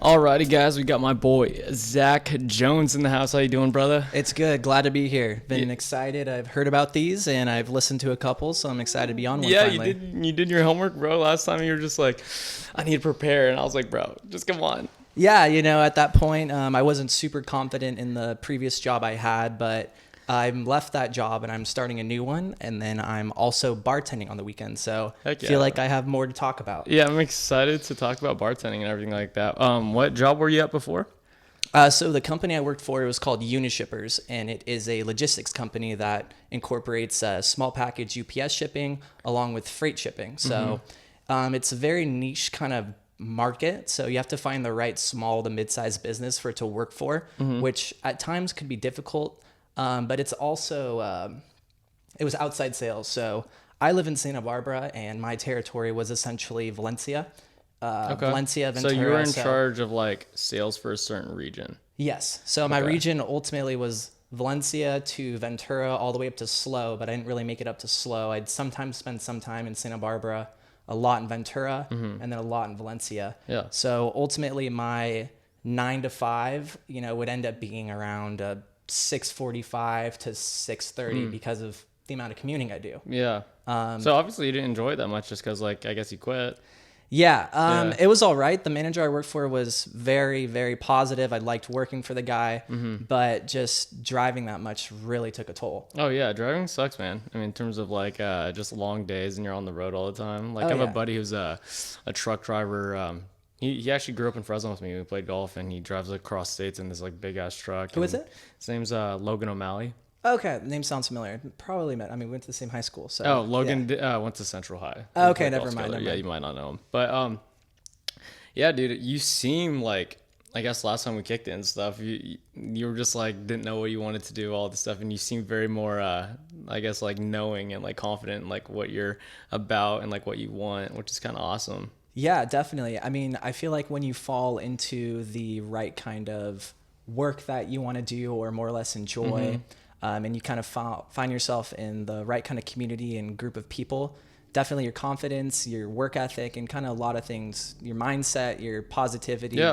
Alrighty, guys, we got my boy Zach Jones in the house. How you doing, brother? It's good. Glad to be here. Been excited. I've heard about these and I've listened to a couple, so I'm excited to be on one. Yeah, finally. you did your homework, bro. Last time you were just like, I need to prepare, and I was like, bro, just come on. Yeah, at that point, I wasn't super confident in the previous job I had, but I left that job and I'm starting a new one, and then I'm also bartending on the weekend, so I feel like I have more to talk about. Yeah, I'm excited to talk about bartending and everything like that. What job were you at before? So the company I worked for, it was called Unishippers, and it is a logistics company that incorporates small package UPS shipping along with freight shipping. So it's a very niche kind of market. So you have to find the right small to mid-sized business for it to work for, which at times could be difficult. But it's also, it was outside sales. So I live in Santa Barbara, and my territory was essentially Valencia. Valencia, Ventura. So you were in charge of like sales for a certain region. Yes. So my region ultimately was Valencia to Ventura all the way up to Slow, but I didn't really make it up to Slow. I'd sometimes spend some time in Santa Barbara, a lot in Ventura, and then a lot in Valencia. Yeah. So ultimately my 9 to 5, would end up being around 6:45 to 6:30 because of the amount of commuting I do. Yeah. So obviously you didn't enjoy it that much just because, like, I guess you quit. Yeah, it was all right. The manager I worked for was very, very positive. I liked working for the guy, but just driving that much really took a toll. Oh yeah, driving sucks, man. I mean, in terms of like just long days and you're on the road all the time. Like I have a buddy who's a truck driver. He actually grew up in Fresno with me. We played golf, and he drives across states in this like big ass truck. Who is it? His name's Logan O'Malley. Okay, the name sounds familiar. Probably met. We went to the same high school. So. Oh, Logan went to Central High. Okay, never mind. Yeah, you might not know him, but yeah, dude, you seem like, I guess last time we kicked it and stuff, you were just like didn't know what you wanted to do, all this stuff, and you seem very more I guess like knowing and like confident in like what you're about and like what you want, which is kind of awesome. Yeah, definitely. I feel like when you fall into the right kind of work that you want to do or more or less enjoy, and you kind of find yourself in the right kind of community and group of people, definitely your confidence, your work ethic, and kind of a lot of things, your mindset, your positivity,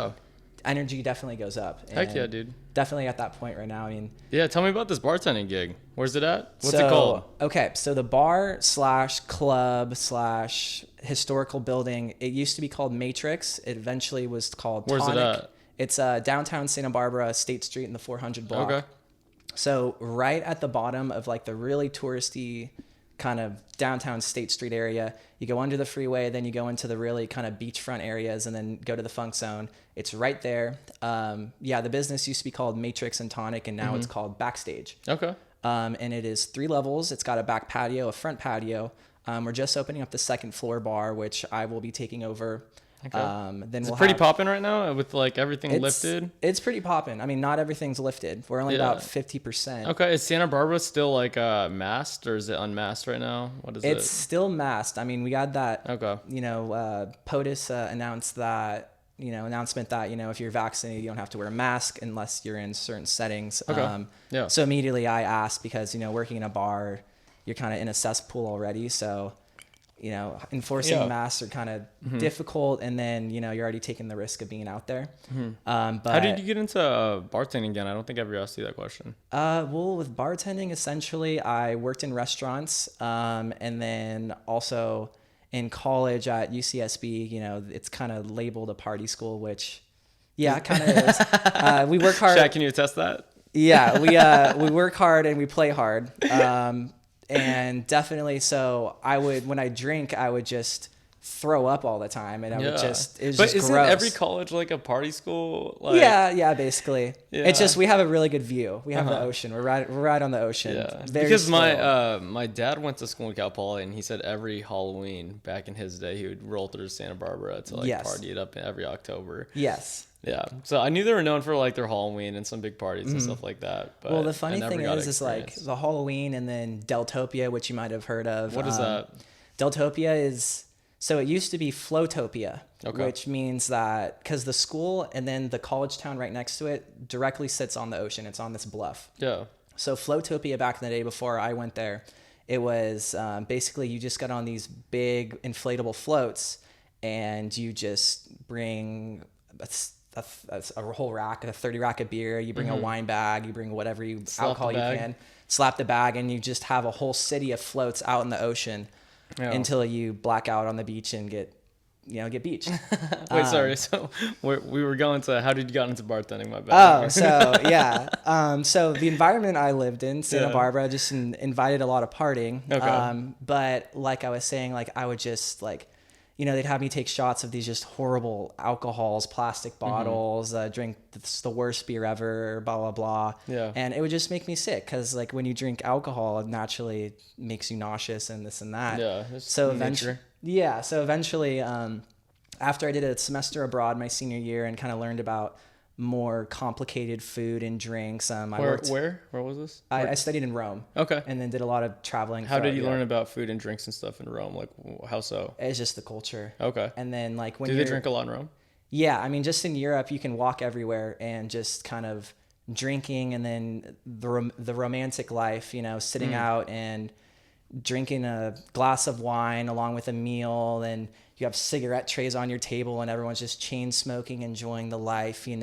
energy definitely goes up. Heck yeah, dude. Definitely at that point right now. Yeah, tell me about this bartending gig. Where's it at? What's it called? Okay, so the bar / club / historical building, it used to be called Matrix. It eventually was called Tonic. Where's it at? It's downtown Santa Barbara, State Street in the 400 block. Okay. So right at the bottom of like the really touristy kind of downtown State Street area, you go under the freeway, then you go into the really kind of beachfront areas, and then go to the funk zone. It's right there. The business used to be called Matrix and Tonic, and now it's called Backstage. Okay. And it is 3 levels. It's got a back patio, a front patio. We're just opening up the second floor bar, which I will be taking over. Okay. Then it's pretty popping right now with like everything lifted. It's pretty popping. Not everything's lifted. We're only about 50%. Okay. Is Santa Barbara still like masked, or is it unmasked right now? What is it? It's still masked. We got that. Okay. POTUS announced that. Announcement that if you're vaccinated, you don't have to wear a mask unless you're in certain settings. Okay. So immediately I asked, because working in a bar, you're kind of in a cesspool already. So enforcing masks are kind of difficult, and then you're already taking the risk of being out there. But how did you get into bartending again? I don't think I've ever asked you that question. Well, with bartending, essentially I worked in restaurants, and then also in college at UCSB. It's kind of labeled a party school, which it kind of is. We work hard. Shaq, can you attest that? Yeah, we work hard and we play hard. And definitely, so when I drink, I would just throw up all the time, and it was just But isn't gross. every college like a party school? Like, yeah, basically. Yeah. It's just we have a really good view. We have the ocean. We're right on the ocean. Yeah. Very because slow. my dad went to school in Cal Poly, and he said every Halloween back in his day he would roll through Santa Barbara to like party it up every October. Yes. Yeah. So I knew they were known for like their Halloween and some big parties and stuff like that. But well, the funny thing is like the Halloween and then Deltopia, which you might have heard of. What is that? Deltopia is, so it used to be Flowtopia, which means that because the school and then the college town right next to it directly sits on the ocean. It's on this bluff. Yeah. So Flowtopia back in the day before I went there, it was basically you just got on these big inflatable floats, and you just bring a whole rack, a 30 rack of beer. You bring a wine bag, you bring whatever alcohol you bag. can, slap the bag, and you just have a whole city of floats out in the ocean until you black out on the beach and get beached. Wait, sorry. So we were going to, how did you get into bartending? My bad. Oh, so yeah. So the environment I lived in, Santa Yeah. Barbara, just invited a lot of partying. Okay. But like I was saying, like I would just like, they'd have me take shots of these just horrible alcohols, plastic bottles, drink the worst beer ever, blah, blah, blah. Yeah. And it would just make me sick because like when you drink alcohol, it naturally makes you nauseous and this and that. Yeah. It's So nature. eventually, after I did a semester abroad my senior year and kind of learned about more complicated food and drinks, Where was this? I studied in Rome. Okay. And then did a lot of traveling. How did you throughout learn Europe. about food and drinks and stuff in Rome? Like, how so? It's just the culture. Okay. And then like when Do you they drink a lot in Rome? Yeah, I mean, just in Europe, you can walk everywhere and just kind of drinking, and then the romantic life, sitting out and drinking a glass of wine along with a meal, and you have cigarette trays on your table and everyone's just chain smoking, enjoying the life, you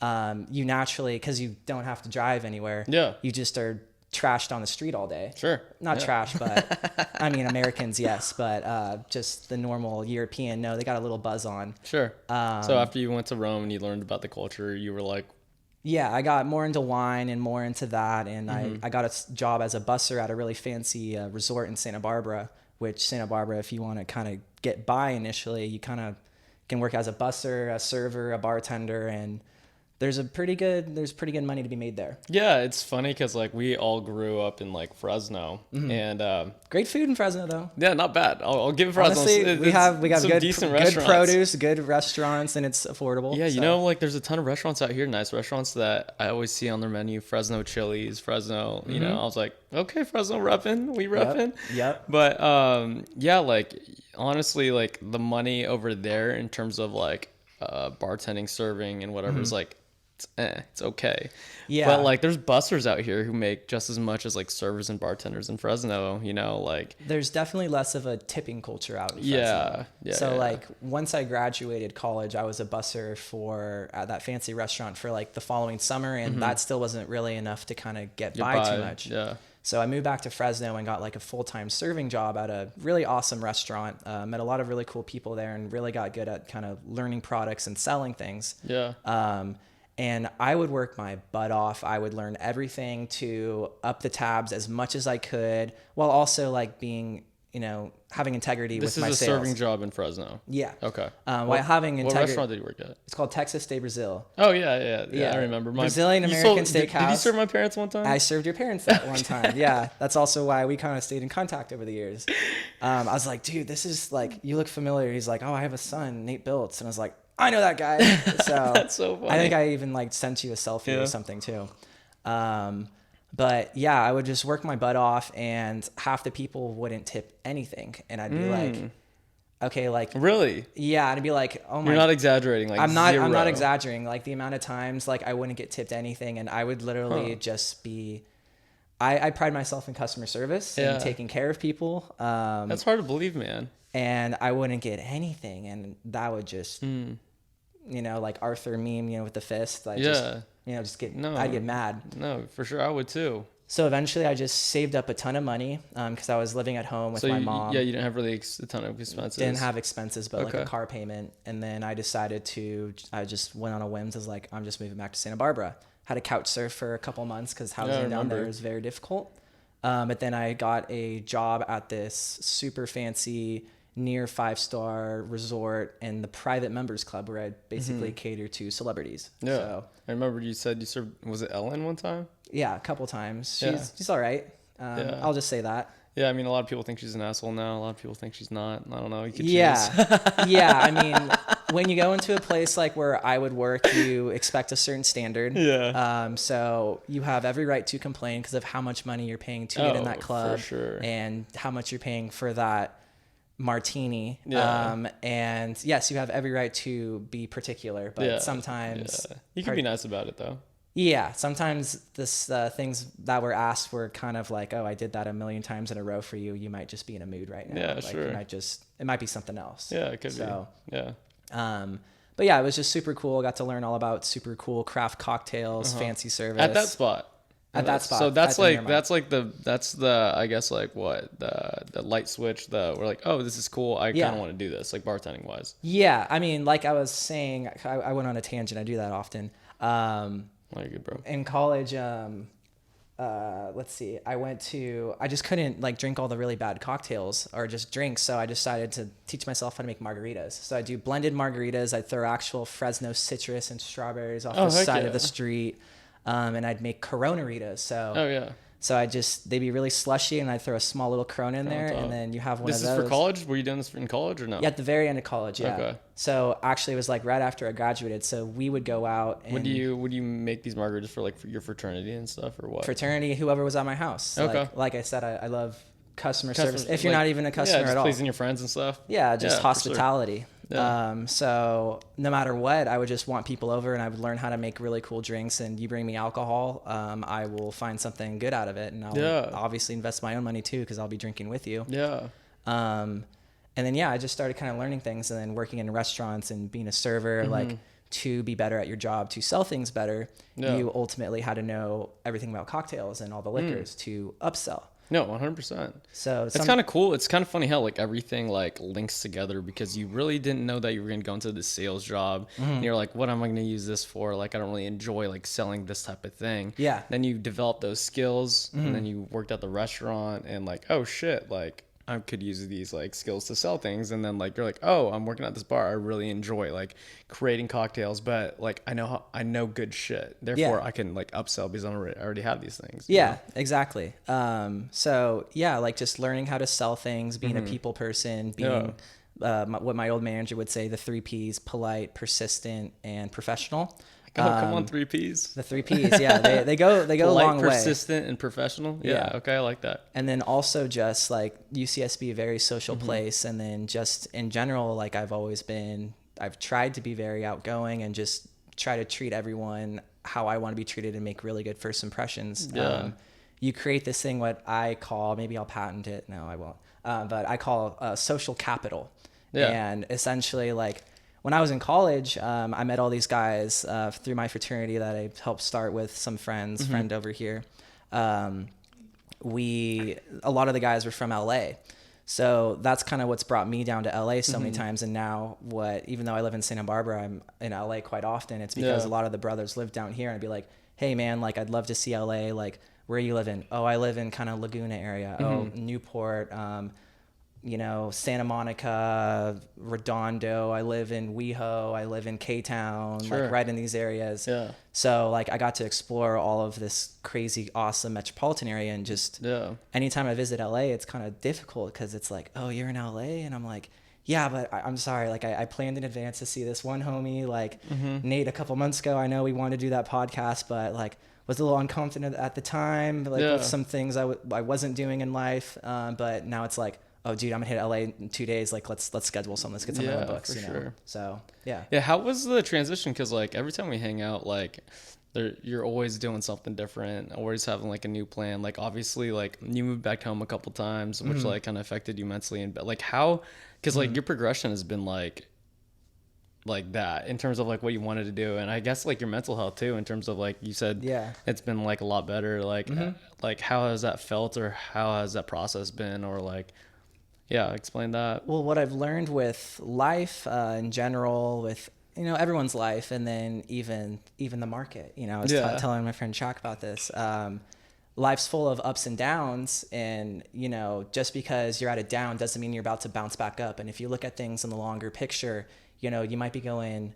naturally, because you don't have to drive anywhere. Yeah. You just are trashed on the street all day. Sure. Not Yeah. trash, but I mean, Americans, yes, but just the normal European, no, they got a little buzz on. Sure. So after you went to Rome and you learned about the culture, you were like, Yeah, I got more into wine and more into that, and I got a job as a busser at a really fancy resort in Santa Barbara, which Santa Barbara, if you want to kind of get by initially, you kind of can work as a busser, a server, a bartender, and there's pretty good money to be made there. yeah, it's funny because like we all grew up in like Fresno, and Great food in Fresno, though. yeah, not bad. I'll give Fresno. Honestly, we got some good decent good restaurants. produce, good restaurants, and it's affordable. Yeah, so. like there's a ton of restaurants out here, nice restaurants that I always see on their menu. Fresno Chili's, Fresno. I was like, okay, Fresno repping, we repping. Yep. But yeah, like honestly, like the money over there in terms of like bartending, serving, and whatever is like. It's okay. Yeah. But like there's bussers out here who make just as much as like servers and bartenders in Fresno, like There's definitely less of a tipping culture out in Fresno. yeah. So yeah. like once I graduated college, I was a busser at that fancy restaurant for like the following summer, and that still wasn't really enough to kind of get by too much. Yeah. So I moved back to Fresno and got like a full-time serving job at a really awesome restaurant. Met a lot of really cool people there and really got good at kind of learning products and selling things. Yeah. And I would work my butt off. I would learn everything to up the tabs as much as I could, while also like being, having integrity This with my is a sales. serving job in Fresno. Yeah. Okay. While having What integrity. restaurant did you work at? It's called Texas de Brazil. Oh yeah. Yeah. I remember. Brazilian you American did you steakhouse. serve my parents one time? I served your parents that one time. Yeah. That's also why we kind of stayed in contact over the years. I was like, dude, this is like, you look familiar. He's like, oh, I have a son, Nate Biltz. And I was like, I know that guy. So That's so funny. I think I even like sent you a selfie or something too. But yeah, I would just work my butt off, and half the people wouldn't tip anything. And I'd be like, okay, like, Really? yeah. And I'd be like, oh my. You're not exaggerating. Like I'm not zero. exaggerating. Like the amount of times like I wouldn't get tipped anything, and I would literally just be. I pride myself in customer service and taking care of people. That's hard to believe, man. And I wouldn't get anything, and that would just, like Arthur meme, with the fist. I'd get mad. No, for sure, I would too. So eventually, I just saved up a ton of money because I was living at home with my mom. Yeah, you didn't have really a ton of expenses. Didn't have expenses, but like Okay. a car payment. And then I decided I just went on a whim. I was like, I'm just moving back to Santa Barbara. Had a couch surf for a couple months because housing down there is very difficult. But then I got a job at this super fancy near 5-star resort and the private members club where I basically cater to celebrities. Yeah. So, I remember you said you served, was it Ellen one time? yeah, a couple times. Yeah. She's all right. I'll just say that. Yeah, I mean, a lot of people think she's an asshole now. A lot of people think she's not. I don't know. You could choose. Yeah. I mean, when you go into a place like where I would work, you expect a certain standard. Yeah. So you have every right to complain because of how much money you're paying to get in that club, for sure. and how much you're paying for that martini. Yeah. And yes, you have every right to be particular, but sometimes you can be nice about it though. Yeah, sometimes this things that were asked were kind of like, oh, I did that a million times in a row for you. You might just be in a mood right now. Yeah, like sure. It might be something else. Yeah, it could be. Yeah. But yeah, it was just super cool. I got to learn all about super cool craft cocktails, fancy service At that spot. At that spot. So that's at the like Miramar. that's the I guess like what the light switch, the we're like, oh, this is cool, I Yeah. kind of want to do this, like bartending wise. Yeah, I mean, like I was saying, I went on a tangent. I do that often. Like good, bro. In college, let's see, I just couldn't like drink all the really bad cocktails or just drinks. So I decided to teach myself how to make margaritas. So I do blended margaritas. I'd throw actual Fresno citrus and strawberries off the heck side yeah. of the street. And I'd make Coronaritas. So Oh yeah. So they'd be really slushy, and I'd throw a small little Corona in there, top. and then you have one This of is those. for college? Were you doing this in college or no? Yeah, at the very end of college, yeah. Okay. So actually, it was like right after I graduated. So we would go out and Would you make these margaritas for like for your fraternity and stuff or what? fraternity, whoever was at my house. Okay. Like I said, I love customer service. If you're like- not even a customer yeah, just at all. pleasing your friends and stuff. Yeah, just Yeah, for sure. hospitality. Yeah. So no matter what, I would just want people over, and I would learn how to make really cool drinks. And you bring me alcohol, I will find something good out of it, and I'll obviously invest my own money too, because I'll be drinking with you. Yeah. And then I just started kind of learning things, and then working in restaurants and being a server, like to be better at your job, to sell things better. Yeah. You ultimately had to know everything about cocktails and all the liquors to upsell. No, 100%. So It's kind of cool. It's kind of funny how like everything like links together, because you really didn't know that you were going to go into the sales job. And you're like, what am I going to use this for? Like, I don't really enjoy like selling this type of thing. Yeah. Then you develop those skills, and then you worked at the restaurant, and like, oh shit, like I could use these like skills to sell things. And then like you're like, oh, I'm working at this bar, I really enjoy like creating cocktails, but like I know good shit, therefore I can like upsell because I already have these things. you Yeah, know? exactly. So yeah, like just learning how to sell things, being a people person, being what my old manager would say, the 3 Ps: polite, persistent, and professional. Oh, come on, 3 Ps. The 3 Ps, yeah, they go Polite, a long way. persistent, and professional. Yeah, okay, I like that. And then also just like UCSB, a very social place, and then just in general, like I've tried to be very outgoing and just try to treat everyone how I want to be treated and make really good first impressions. Yeah. You create this thing, what I call, maybe I'll patent it. No, I won't. But I call social capital. Yeah. And essentially, like when I was in college, I met all these guys through my fraternity that I helped start with some friends, friend over here. A lot of the guys were from LA. So that's kind of what's brought me down to LA so many times. And now even though I live in Santa Barbara, I'm in LA quite often. It's because a lot of the brothers live down here, and I'd be like, hey man, like I'd love to see LA. Like, where you live in? Oh, I live in kind of Laguna area. Oh, Newport, Santa Monica, Redondo. I live in WeHo. I live in K-Town, like right in these areas. Yeah. So like I got to explore all of this crazy, awesome metropolitan area, and just anytime I visit LA, it's kind of difficult because it's like, oh, you're in LA, and I'm like, yeah, but I'm sorry. Like I planned in advance to see this one homie, like Nate, a couple months ago. I know we wanted to do that podcast, but like was a little unconfident at the time, like with some things I wasn't doing in life. But now it's like, oh, dude, I'm gonna hit LA in 2 days. Like, let's schedule something. Let's get something on the books. For you know? sure. So yeah. Yeah. How was the transition? Because like every time we hang out, like you're always doing something different, always having like a new plan. Like obviously, like you moved back home a couple times, which like kind of affected you mentally. And like how, because like your progression has been like that in terms of like what you wanted to do, and I guess like your mental health too, in terms of like you said, it's been like a lot better. Like like how has that felt, or how has that process been, or like explain that. Well, what I've learned with life in general, with everyone's life, and then even the market. I was telling my friend Chuck about this. Life's full of ups and downs, and just because you're at a down doesn't mean you're about to bounce back up. And if you look at things in the longer picture, you might be going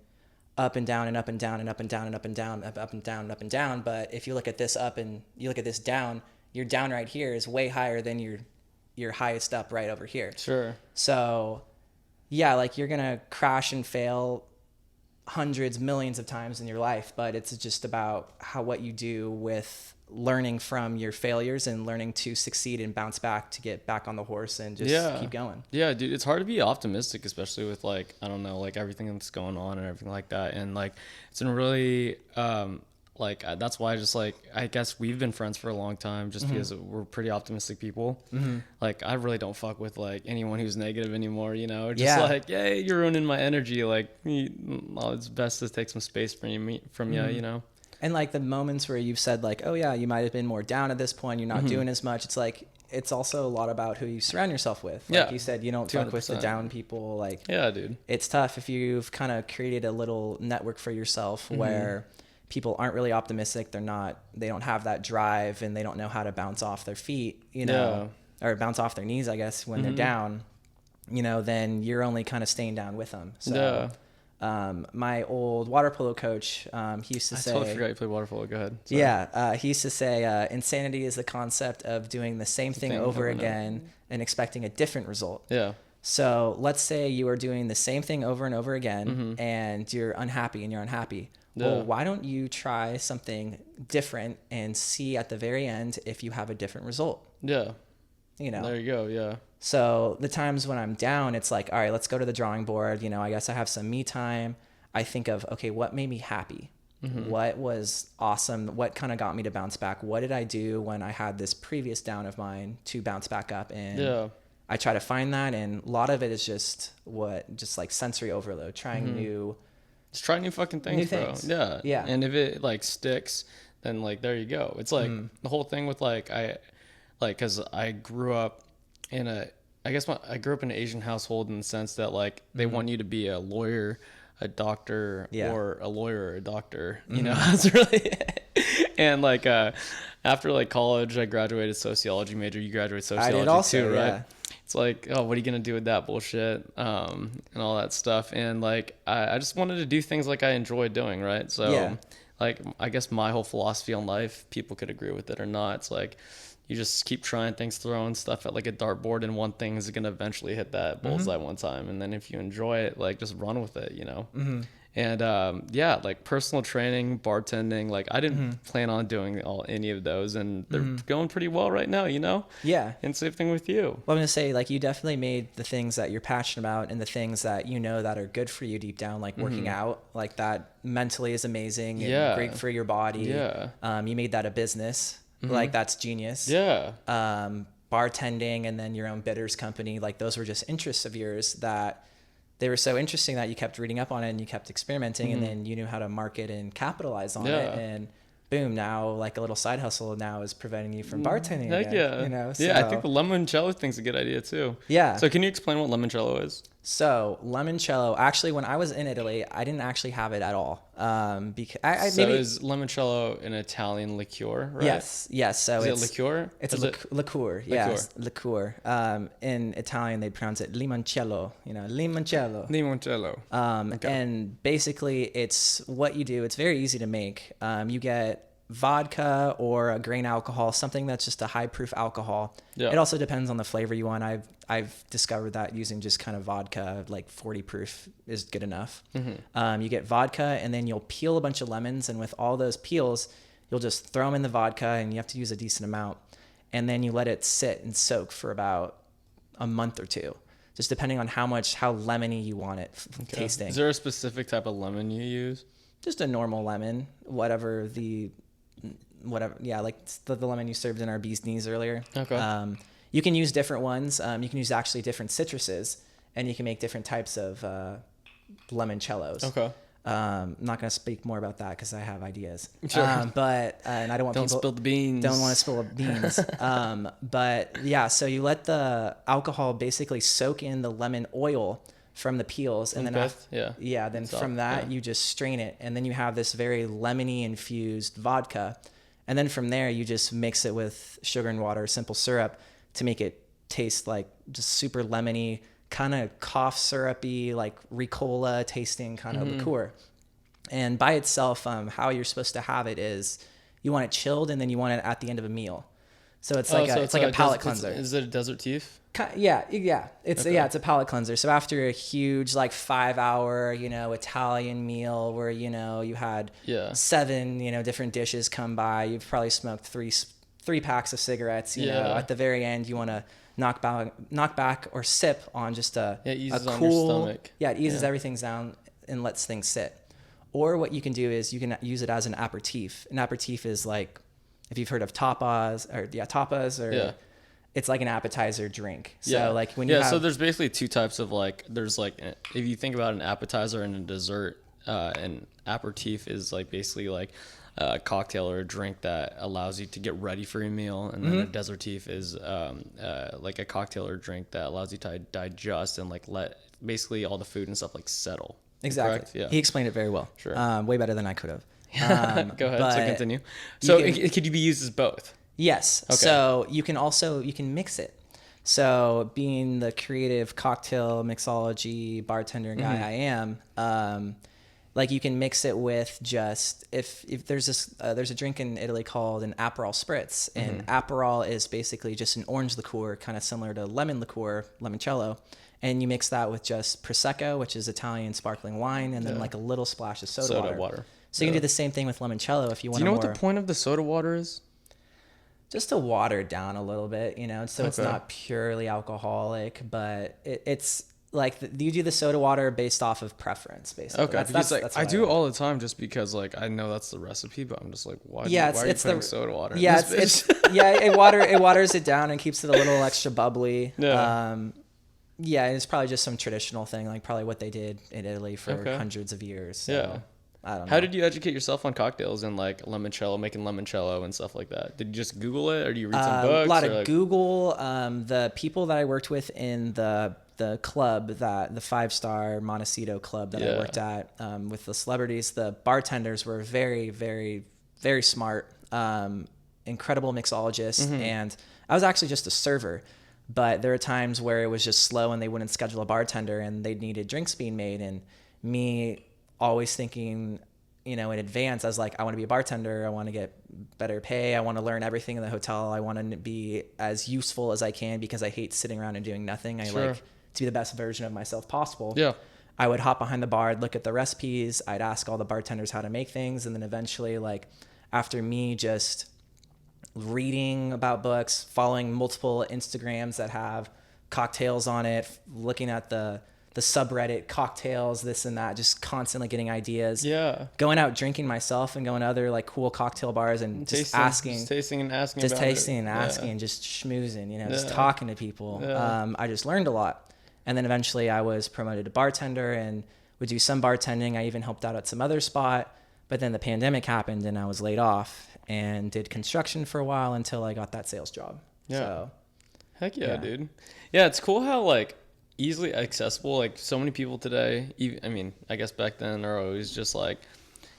up and down and up and down and up and down and up and down, up and down and up and down. But if you look at this up and you look at this down, your down right here is way higher than your highest up right over here. Sure. So yeah, like you're gonna crash and fail hundreds, millions of times in your life, but it's just about what you do with learning from your failures and learning to succeed and bounce back to get back on the horse and just keep going. Yeah, dude, it's hard to be optimistic, especially with like, I don't know, like everything that's going on and everything like that. And like, it's been really, like that's why I just like I guess we've been friends for a long time just because we're pretty optimistic people. Like I really don't fuck with like anyone who's negative anymore, you know. Just like, hey, you're ruining my energy. Like it's best to take some space from you, you know. And like the moments where you've said like, oh yeah, you might have been more down at this point, you're not doing as much. It's like, it's also a lot about who you surround yourself with. Like you said, you don't fuck with the down people. Like, yeah, dude, it's tough if you've kind of created a little network for yourself where people aren't really optimistic. They don't have that drive and they don't know how to bounce off their feet, you know, or bounce off their knees, I guess, when they're down, you know, then you're only kind of staying down with them. So, my old water polo coach, he used to say, I totally forgot you played water polo. Go ahead. Sorry. Yeah. He used to say, insanity is the concept of doing the same thing over again and expecting a different result. Yeah. So let's say you are doing the same thing over and over again and you're unhappy and you're unhappy. Well, why don't you try something different and see at the very end if you have a different result? Yeah. You know, there you go. Yeah. So the times when I'm down, it's like, all right, let's go to the drawing board. You know, I guess I have some me time. I think of, okay, what made me happy? What was awesome? What kind of got me to bounce back? What did I do when I had this previous down of mine to bounce back up? And I try to find that. And a lot of it is just like sensory overload, trying new. Just try new fucking things, bro. Yeah. Yeah. And if it like sticks, then like, there you go. It's like the whole thing with like, cause I grew up in I grew up in an Asian household in the sense that like they want you to be a lawyer, a doctor, or a lawyer or a doctor, you know. That's really it. And like after like college, I graduated sociology major. You graduate sociology too, right? Yeah. It's like, oh, what are you gonna do with that bullshit, and all that stuff. And like I just wanted to do things like I enjoyed doing, right? So like I guess my whole philosophy on life, people could agree with it or not, it's like you just keep trying things, throwing stuff at like a dartboard, and one thing is going to eventually hit that bullseye one time. And then if you enjoy it, like just run with it, you know? And like personal training, bartending, like I didn't plan on doing any of those, and they're going pretty well right now, you know? Yeah. And same thing with you. Well, I'm going to say, like, you definitely made the things that you're passionate about and the things that you know that are good for you deep down, like working out, like that mentally is amazing and great for your body. Yeah. You made that a business. Like that's genius. Yeah. Bartending and then your own bitters company, like those were just interests of yours that they were so interesting that you kept reading up on it and you kept experimenting and then you knew how to market and capitalize on it, and boom, now like a little side hustle now is preventing you from bartending again, you know? So, I think the limoncello thing's a good idea too. Yeah. So can you explain what limoncello is? So limoncello, actually, when I was in Italy, I didn't actually have it at all. Because is limoncello an Italian liqueur, right? Yes. So is it liqueur? It's a liqueur. Yes, liqueur. In Italian, they pronounce it limoncello. You know, limoncello. Limoncello. And basically, it's what you do. It's very easy to make. You get vodka or a grain alcohol, something that's just a high proof alcohol. Yeah. It also depends on the flavor you want. I've discovered that using just kind of vodka, like 40 proof is good enough. You get vodka and then you'll peel a bunch of lemons, and with all those peels, you'll just throw them in the vodka, and you have to use a decent amount. And then you let it sit and soak for about a month or two, just depending on how lemony you want it tasting. Is there a specific type of lemon you use? Just a normal lemon, whatever, like the lemon you served in our bee's knees earlier. Okay. You can use different ones. You can use actually different citruses, and you can make different types of limoncellos. Okay. I'm not going to speak more about that because I have ideas. Sure. And I don't want people spill the beans. Don't want to spill the beans. But yeah, so you let the alcohol basically soak in the lemon oil from the peels, and then from that you just strain it, and then you have this very lemony infused vodka, and then from there you just mix it with sugar and water, simple syrup, to make it taste like just super lemony, kind of cough syrupy, like Ricola tasting kind of liqueur. And by itself, how you're supposed to have it is you want it chilled, and then you want it at the end of a meal. So it's like a palate cleanser. Is it a desert teeth? Yeah. It's a palate cleanser. So after a huge 5-hour, Italian meal where, you had 7, different dishes come by, you've probably smoked three packs of cigarettes, you know, at the very end, you want to knock back or sip on just a eases cool, on your stomach. Yeah, it eases everything down and lets things sit. Or what you can do is you can use it as an aperitif. An aperitif is like, if you've heard of tapas or it's like an appetizer drink. So like when you have, so there's basically two types of like, there's like, if you think about an appetizer and a dessert, an aperitif is like basically like a cocktail or a drink that allows you to get ready for your meal, and then a dessertif is like a cocktail or drink that allows you to digest and like let basically all the food and stuff like settle. Exactly. Correct? Yeah. He explained it very well. Sure. Way better than I could have. Go ahead. So continue. So it could be used as both? Yes. Okay. So you can mix it. So being the creative cocktail mixology bartender guy I am, like you can mix it with just if there's a drink in Italy called an Aperol Spritz, and Aperol is basically just an orange liqueur, kind of similar to lemon liqueur, Limoncello, and you mix that with just Prosecco, which is Italian sparkling wine, and then like a little splash of soda water. So you can do the same thing with Limoncello if you want. Do you know what the point of the soda water is? Just to water it down a little bit, so it's not purely alcoholic, but it's like you do the soda water based off of preference, basically. Okay, that's I do it all the time just because like I know that's the recipe, but I'm just like, why are you putting soda water in this bitch? It waters it down and keeps it a little extra bubbly. Yeah. It's probably just some traditional thing, like probably what they did in Italy for hundreds of years. So. I don't know. How did you educate yourself on cocktails and like making limoncello and stuff like that? Did you just Google it, or do you read some books? A lot of Google. The people that I worked with in the club, the 5-star Montecito club that I worked at, with the celebrities, the bartenders were very, very, very smart, incredible mixologists, and I was actually just a server. But there were times where it was just slow and they wouldn't schedule a bartender and they needed drinks being made, and me always thinking, in advance, I was like, I want to be a bartender. I want to get better pay. I want to learn everything in the hotel. I want to be as useful as I can because I hate sitting around and doing nothing. I like to be the best version of myself possible. Yeah. I would hop behind the bar, I'd look at the recipes. I'd ask all the bartenders how to make things. And then eventually, like after me just reading about books, following multiple Instagrams that have cocktails on it, looking at the subreddit cocktails, this and that, just constantly getting ideas. Yeah. Going out drinking myself and going to other like cool cocktail bars and just tasting and asking, just schmoozing, just talking to people. Yeah. I just learned a lot. And then eventually I was promoted to bartender and would do some bartending. I even helped out at some other spot, but then the pandemic happened and I was laid off and did construction for a while until I got that sales job. Yeah. So, heck yeah, dude. Yeah. It's cool how like easily accessible, like so many people today, even, I mean, I guess back then are always just like,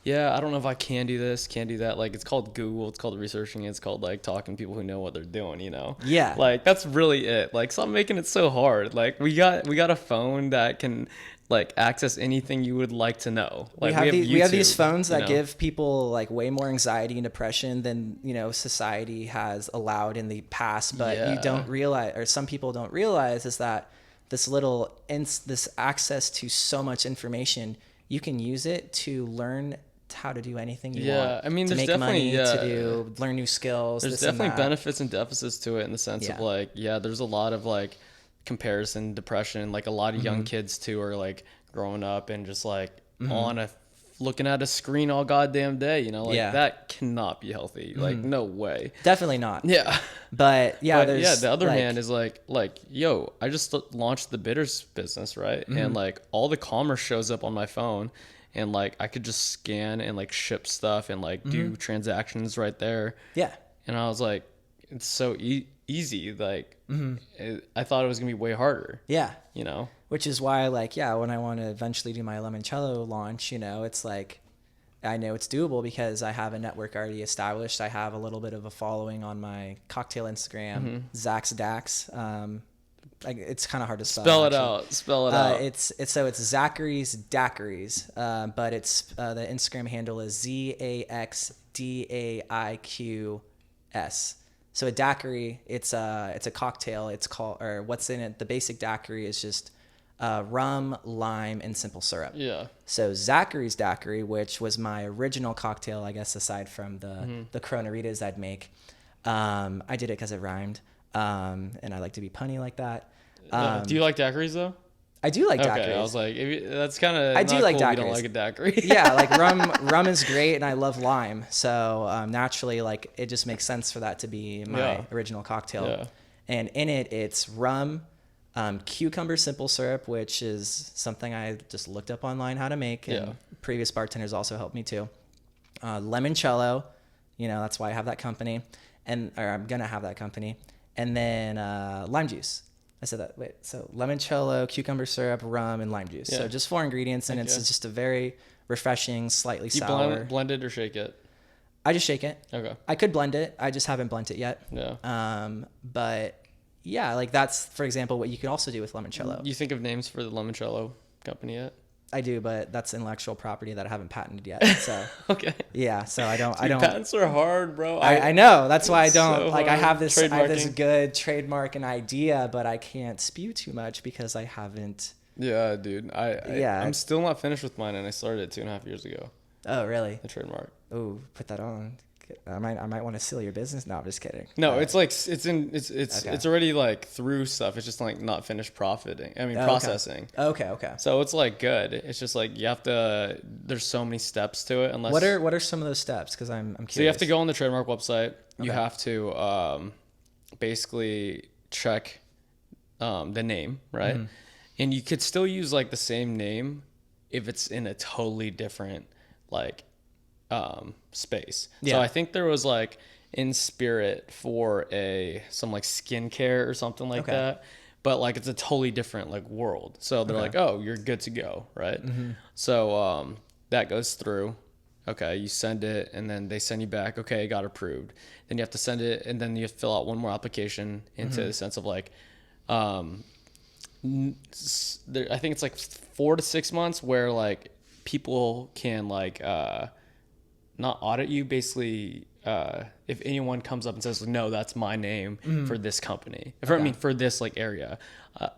yeah, I don't know if I can do this, can't do that. Like it's called Google, it's called researching, it's called like talking to people who know what they're doing, Yeah. Like that's really it. Like stop making it so hard. Like we got a phone that can like access anything you would like to know. Like we have these phones that give people like way more anxiety and depression than society has allowed in the past. But you don't realize, or some people don't realize, is that this access to so much information, you can use it to learn how to do anything you want. I mean, to make money, to learn new skills. There's definitely benefits and deficits to it in the sense of like, there's a lot of like comparison, depression. Like a lot of young kids too are like growing up and just like looking at a screen all goddamn day, that cannot be healthy. Like no way. Definitely not. Yeah. But there's the other hand is like, yo, I just launched the bitters business, right? And like all the commerce shows up on my phone and like I could just scan and like ship stuff and like do transactions right there. Yeah. And I was like, it's so easy. Like I thought it was gonna be way harder. Yeah. Which is why, like, when I want to eventually do my Limoncello launch, it's like, I know it's doable because I have a network already established. I have a little bit of a following on my cocktail Instagram, Zach's Dax. It's kind of hard to spell. Spell it out. It's Zachary's Daiquiris, but it's the Instagram handle is ZAXDAIQS. So a daiquiri, it's a cocktail. It's called, or what's in it? The basic daiquiri is just rum, lime, and simple syrup. Yeah. So Zachary's Daiquiri, which was my original cocktail, I guess, aside from the Coronaritas I'd make. I did it because it rhymed, and I like to be punny like that. Do you like daiquiris though? I do like daiquiris. Okay, I was like, that's kind of I not do like cool if you don't daiquiris. like a daiquiri. Yeah, like rum is great, and I love lime. So naturally, like it just makes sense for that to be my original cocktail. Yeah. And in it, it's rum, cucumber simple syrup, which is something I just looked up online how to make, and previous bartenders also helped me too. Limoncello, that's why I have that company, or I'm gonna have that company, and then lime juice. I said that. Wait, so limoncello, cucumber syrup, rum, and lime juice. Yeah. So just 4 ingredients, and it's just a very refreshing, slightly sour. Blend it or shake it? I just shake it. Okay. I could blend it. I just haven't blended it yet. Yeah. But yeah, like that's, for example, what you can also do with limoncello. You think of names for the limoncello company yet? I do, but that's intellectual property that I haven't patented yet. So okay. yeah, so I don't. Patents are hard, bro. I know. That's why I don't so like. I have this Trademarking. good trademark and idea, but I can't spew too much because I haven't. Yeah, dude. I'm still not finished with mine, and I started it 2.5 years ago. Oh, really? The trademark. Oh, put that on. I might want to steal your business. No, I'm just kidding. No, it's like it's already like through stuff. It's just like not finished processing. Okay. So it's like good. It's just like you have to. There's so many steps to it. Unless what are some of those steps? Because I'm curious. So you have to go on the trademark website. You have to basically check the name, right? Mm-hmm. And you could still use like the same name if it's in a totally different like space. Yeah. So I think there was like in spirit for some like skincare or something like that, but like it's a totally different like world. So they're like, oh, you're good to go, right? Mm-hmm. So that goes through. Okay, you send it, and then they send you back. Okay, it got approved. Then you have to send it, and then you have to fill out one more application into the sense of like, I think it's like 4 to 6 months where like people can like not audit you, basically. If anyone comes up and says, no, that's my name for this company, for this like area.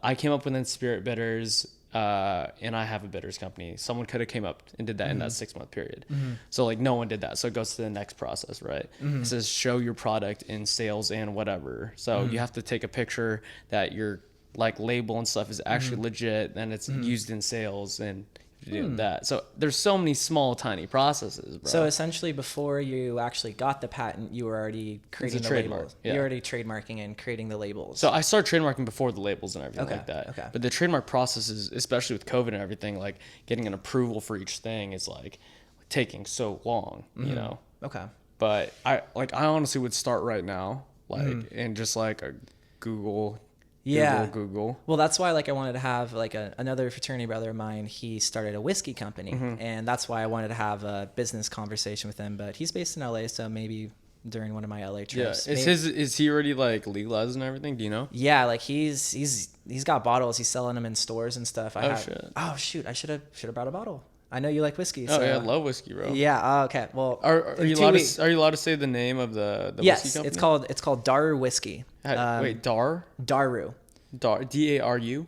I came up with in Spirit Bitters, and I have a bitters company. Someone could have came up and did that in that 6-month period. So like no one did that. So it goes to the next process, right? It says show your product in sales and whatever. So you have to take a picture that your like label and stuff is actually legit and it's used in sales and do that. So there's so many small tiny processes, bro. So essentially before you actually got the patent, you were already creating the labels. Yeah. You're already trademarking and creating the labels. So I started trademarking before the labels and everything like that. Okay. But the trademark process is, especially with COVID and everything, like getting an approval for each thing is like taking so long, you know? Okay. But I honestly would start right now, like, and just like a Google. Well, that's why like I wanted to have like another fraternity brother of mine. He started a whiskey company, and that's why I wanted to have a business conversation with him. But he's based in LA, so maybe during one of my LA trips. Yeah, is he already like legalized and everything? Do you know? Yeah, like he's got bottles. He's selling them in stores and stuff. Shit! Oh shoot! I should have brought a bottle. I know you like whiskey. Oh yeah, I love whiskey, bro. Yeah. Okay. Well, are you allowed to say the name of the whiskey company? Yes, it's called Daru Whiskey. Wait, Daru. Daru?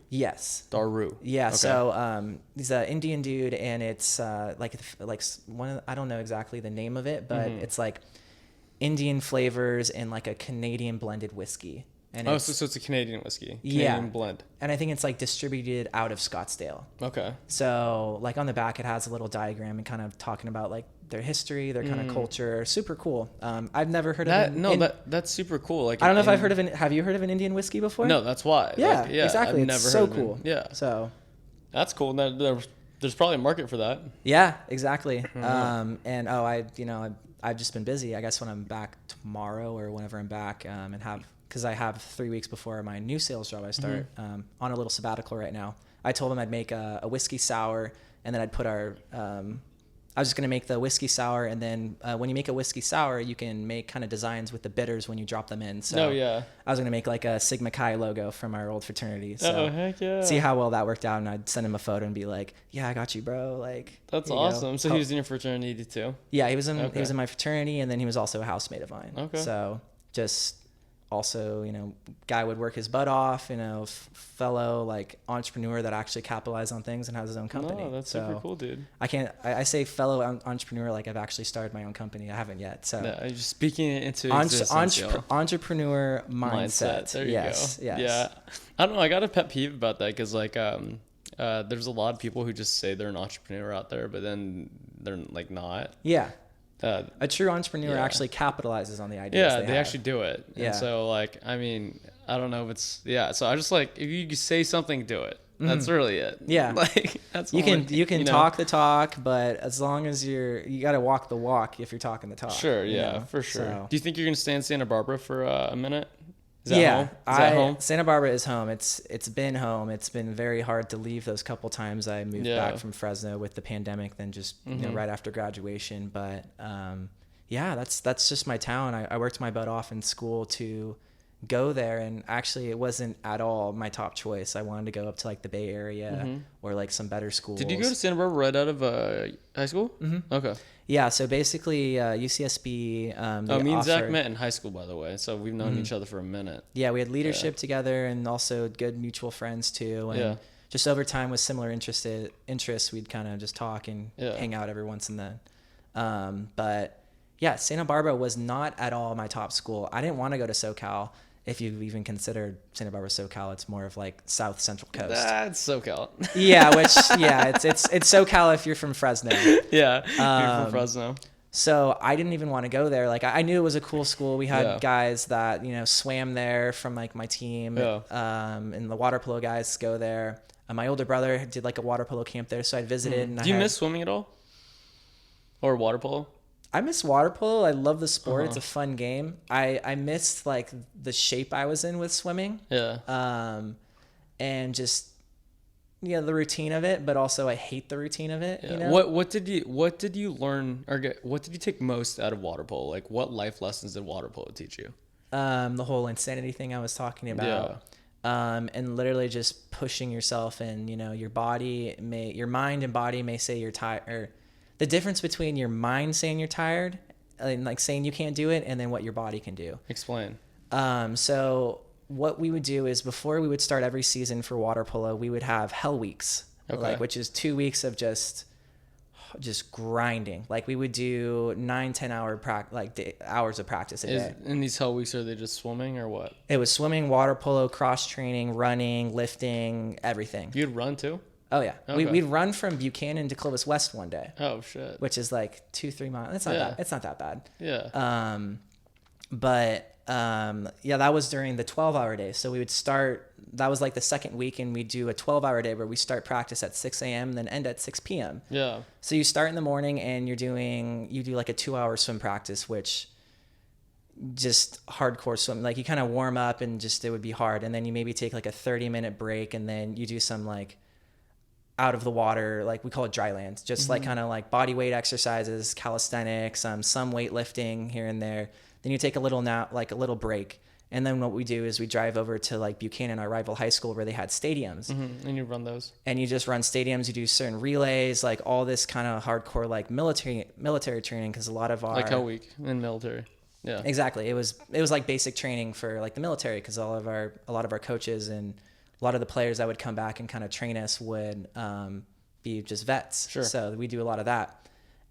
Yes. Daru. Yeah. Okay. So he's an Indian dude, and it's like one of I don't know exactly the name of it, but it's like Indian flavors and like a Canadian blended whiskey. And so it's a Canadian whiskey. Canadian blend. And I think it's like distributed out of Scottsdale. Okay. So like on the back, it has a little diagram and kind of talking about like their history, their kind of culture. Super cool. I've never heard of that. That's super cool. Like I don't know if I've heard of have you heard of an Indian whiskey before? No, that's why. Yeah, exactly. I've never so heard cool. Of it. Yeah. So that's cool. There's probably a market for that. Yeah, exactly. And I've just been busy. I guess when I'm back tomorrow or whenever I'm back, because I have 3 weeks before my new sales job I start, on a little sabbatical right now. I told them I'd make a whiskey sour, and then I'd put I was just going to make the whiskey sour, and then when you make a whiskey sour, you can make kind of designs with the bitters when you drop them in. So I was going to make like a Sigma Chi logo from our old fraternity. So heck yeah. See how well that worked out, and I'd send him a photo and be like, yeah, I got you, bro. Like, that's awesome. So he was in your fraternity too? Yeah, he was in my fraternity, and then he was also a housemate of mine. Okay. So just also, guy would work his butt off, fellow like entrepreneur that actually capitalized on things and has his own company. No, that's super cool, dude. I say fellow entrepreneur like I've actually started my own company. I haven't yet. So no, just speaking it into existence, entrepreneur mindset. There you yes, go. Yes. Yeah. I don't know. I got a pet peeve about that because like there's a lot of people who just say they're an entrepreneur out there, but then they're like not. Yeah. Uh, A true entrepreneur Yeah. actually capitalizes on the ideas yeah, they they have. actually do it. Yeah. And so like, I mean, I don't know if it's, yeah. So I just like, if you say something, do it. That's really it. Yeah. Like that's You all can it- you can know? talk the talk, but as long as you got to walk the walk if you're talking the talk. Sure. you Yeah, know? for sure. So- Do you think you're going to stay in Santa Barbara for a minute? Is that yeah, home? Is that home? Santa Barbara is home. It's been home. It's been very hard to leave those couple times I moved Yeah. back from Fresno with the pandemic, then just you know right after graduation. But yeah, that's just my town. I worked my butt off in school to go there, and actually it wasn't at all my top choice. I wanted to go up to like the Bay Area or like some better schools. Did you go to Santa Barbara right out of high school? Mm-hmm. Okay. Yeah, so basically UCSB. They Me and Zach offered- met in high school, by the way, so we've known each other for a minute. Yeah, we had leadership together and also good mutual friends too. And Yeah. just over time with similar interests, we'd kind of just talk and Yeah. hang out every once and then. But yeah, Santa Barbara was not at all my top school. I didn't want to go to SoCal. If you even consider Santa Barbara SoCal, it's more of like South Central Coast. That's SoCal. Yeah, which it's SoCal if you're from Fresno. Yeah, you're from Fresno. So I didn't even want to go there. Like I knew it was a cool school. We had Yeah. guys that, you know, swam there from like my team. Yeah. And the water polo guys go there. My older brother did like a water polo camp there, so I visited. And Do you miss swimming at all? Or water polo? I miss water polo. I love the sport. Uh-huh. It's a fun game. I missed like the shape I was in with swimming. Yeah. And just the routine of it, but also I hate the routine of it. Yeah. You know? What did you learn or what did you take most out of water polo? Like what life lessons did water polo teach you? The whole insanity thing I was talking about. And literally just pushing yourself, and your mind and body may say you're tired, or the difference between your mind saying you're tired and like saying you can't do it, and then what your body can do. Explain. So what we would do is before we would start every season for water polo, we would have hell weeks, Okay. which is 2 weeks of just grinding. Like we would do 9-10 hours of practice a day. In these hell weeks, are they just swimming or what? It was swimming, water polo, cross training, running, lifting, everything. You'd run too? Oh yeah, Okay. we'd run from Buchanan to Clovis West one day, Oh shit. which is like 2-3 miles. It's not Yeah. that. It's not that bad. Yeah. Yeah, that was during the 12-hour day. So we would start. That was like the second week, and we do a 12-hour day where we start practice at 6 a.m. and then end at 6 p.m. Yeah. So you start in the morning, and you do like a 2-hour swim practice, which just hardcore swim. Like you kind of warm up, and just it would be hard, and then you maybe take like a 30-minute break, and then you do some like out of the water, like we call it dry land, just like kind of like body weight exercises, calisthenics, some weightlifting here and there. Then you take a little nap, like a little break. And then what we do is we drive over to like Buchanan, our rival high school, where they had stadiums. And you run those. And you just run stadiums, you do certain relays, like all this kind of hardcore like military training, because a lot of our Like hell week in military. Yeah. Exactly. It was like basic training for like the military, because a lot of our coaches and a lot of the players that would come back and kind of train us would be just vets. Sure. So we do a lot of that.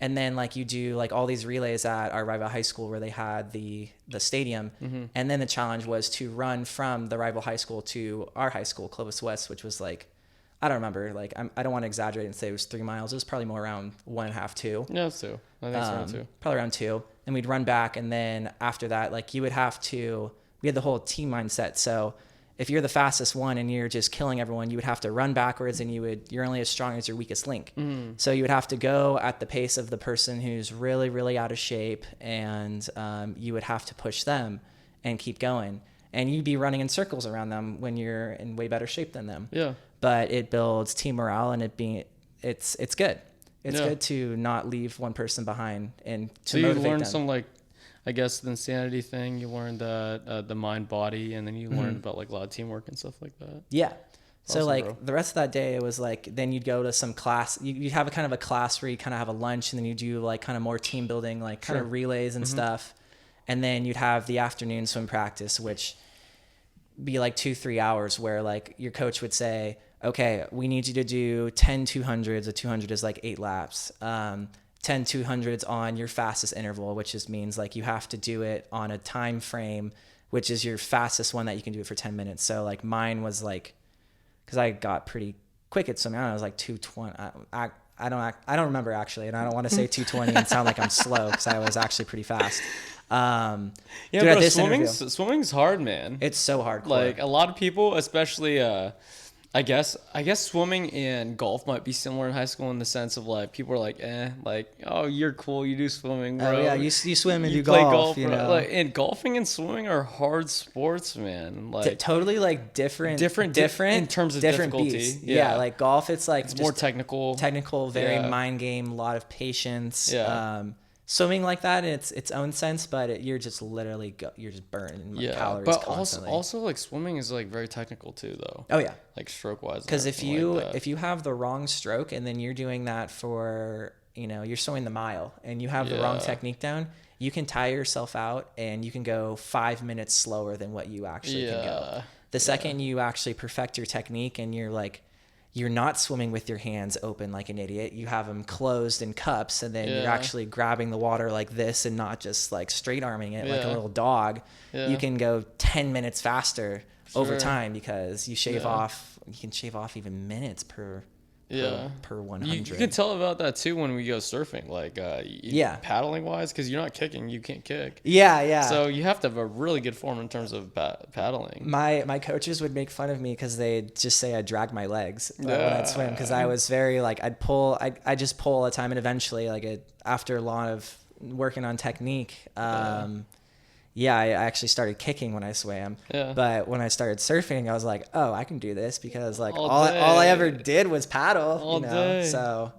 And then like you do like all these relays at our rival high school where they had the stadium. And then the challenge was to run from the rival high school to our high school, Clovis West, which was like, I don't remember, like I don't want to exaggerate and say it was 3 miles. It was probably more around 1.5, 2. Yeah, it's 2. I think it's around 2. Probably around 2. And we'd run back. And then after that, like we had the whole team mindset. So if you're the fastest one and you're just killing everyone, you would have to run backwards, and you're only as strong as your weakest link. So you would have to go at the pace of the person who's really, really out of shape, and you would have to push them and keep going. And you'd be running in circles around them when you're in way better shape than them. Yeah. But it builds team morale, and it's good. It's Yeah. good to not leave one person behind and to So you motivate learned them. some like, I guess the insanity thing. You learned the mind body, and then you learned about like a lot of teamwork and stuff like that. Yeah. So Awesome, like bro. the rest of that day, it was like, then you'd go to some class, you'd have a kind of a class where you kind of have a lunch, and then you do like kind of more team building, like kind of relays and stuff. And then you'd have the afternoon swim practice, which be like 2-3 hours, where like your coach would say, okay, we need you to do 10 200s. A 200 is like 8 laps. 10 200s on your fastest interval, which just means like you have to do it on a time frame, which is your fastest one that you can do it for 10 minutes. So like mine was like, because I got pretty quick at swimming. I don't know, it was like 220. I don't remember actually, and I don't want to say 220 and sound like I'm slow because I was actually pretty fast. Yeah, Dude, bro, at this interview, swimming's hard, man. it's so hardcore. Like a lot of people, especially I guess swimming and golf might be similar in high school in the sense of like people are like, like, oh, you're cool, you do swimming, bro. Oh yeah, you swim and you do play golf, you bro. know. Like, and golfing and swimming are hard sports, man. Like Totally like different in terms of different difficulty. beasts. Yeah. Like golf, it's like It's just more technical, very mind game, a lot of patience. Yeah. Swimming like that in its own sense, but you're just literally you're just burning calories but constantly. also like swimming is like very technical too, though. Oh yeah, like stroke wise. because if you have the wrong stroke and then you're doing that for, you know, you're swimming the mile and you have the wrong technique down, you can tire yourself out and you can go 5 minutes slower than what you actually can go. The second you actually perfect your technique and you're not swimming with your hands open like an idiot. You have them closed in cups, and then you're actually grabbing the water like this and not just like straight arming it like a little dog. You can go 10 minutes faster over time because you shave off. You can shave off even minutes per 100. You can tell about that too when we go surfing, like paddling wise, because you're not kicking, you can't kick. Yeah. So you have to have a really good form in terms of paddling. My coaches would make fun of me because they'd just say I drag my legs when I'd swim, because I was very like I just pull all the time, and eventually after a lot of working on technique, I actually started kicking when I swam. Yeah. But when I started surfing, I was like, oh, I can do this because like all I ever did was paddle. All day. So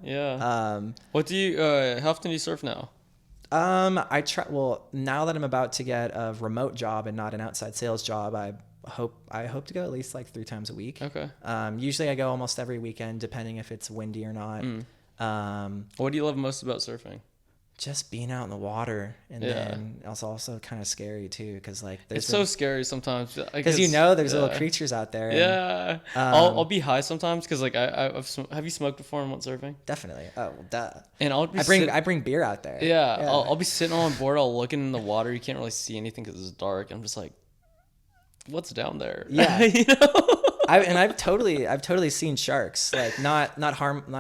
what do you? How often do you surf now? I try. Well, now that I'm about to get a remote job and not an outside sales job, I hope to go at least like 3 times a week. Okay. Usually I go almost every weekend, depending if it's windy or not. What do you love most about surfing? Just being out in the water, and then it's also kind of scary too, because like it's so scary sometimes because there's little creatures out there. And, I'll be high sometimes because like have you smoked before and went surfing? Definitely. Oh, well, duh. And I bring beer out there. Yeah. I'll be sitting on board, I'll looking in the water, you can't really see anything because it's dark. I'm just like, what's down there? Yeah. You know? I've totally seen sharks, like not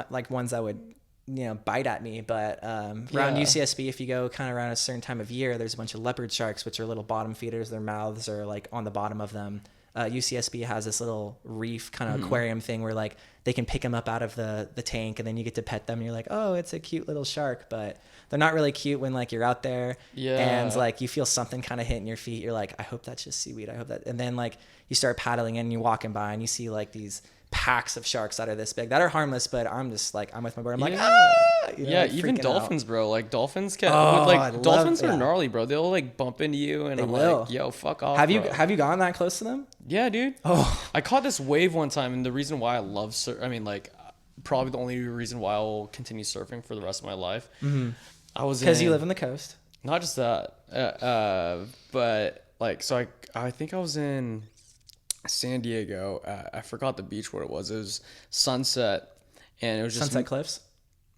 like ones that would, you know, bite at me, but around UCSB, if you go kind of around a certain time of year, there's a bunch of leopard sharks, which are little bottom feeders. Their mouths are like on the bottom of them. UCSB has this little reef kind of aquarium thing where like they can pick them up out of the tank, and then you get to pet them, and you're like, oh, it's a cute little shark. But they're not really cute when like you're out there and like you feel something kind of hitting your feet. You're like, I hope that's just seaweed. I hope that. And then like you start paddling in and you're walking by and you see like these packs of sharks that are this big that are harmless, but I'm just like, I'm with my board, I'm like, you know, even dolphins out. Bro, like dolphins can dolphins are gnarly, bro. They'll like bump into you, and I'm like, yo, fuck off. Have you gone that close to them? Yeah, dude. I caught this wave one time, and the reason why I love probably the only reason why I'll continue surfing for the rest of my life, I was because you live on the coast. Not just that, but like, so I think I was in San Diego. I forgot the beach where it was. It was Sunset, and it was just Sunset Cliffs.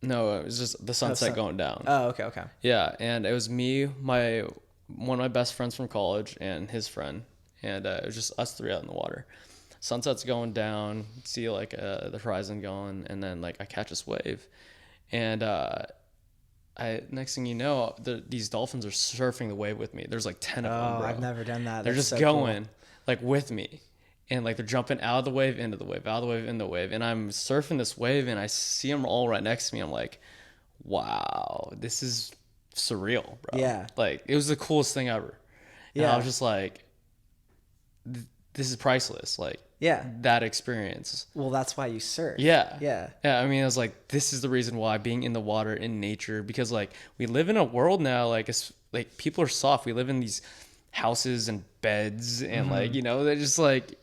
No, it was just the sunset going down. Oh, okay. Yeah, and it was me, one of my best friends from college, and his friend, and it was just us 3 out in the water. Sunset's going down, see like the horizon going, and then like I catch this wave, and next thing you know, these dolphins are surfing the wave with me. There's like 10 of them, bro. I've never done that. They're just so going like with me. And like they're jumping out of the wave, into the wave, out of the wave, into the wave. And I'm surfing this wave, and I see them all right next to me. I'm like, wow, this is surreal, bro. Yeah. Like, it was the coolest thing ever. And I was just like, this is priceless. Like, that experience. Well, that's why you surf. Yeah. I mean, I was like, this is the reason why, being in the water, in nature, because like we live in a world now, like people are soft. We live in these houses and beds, and like, you know, they're just like,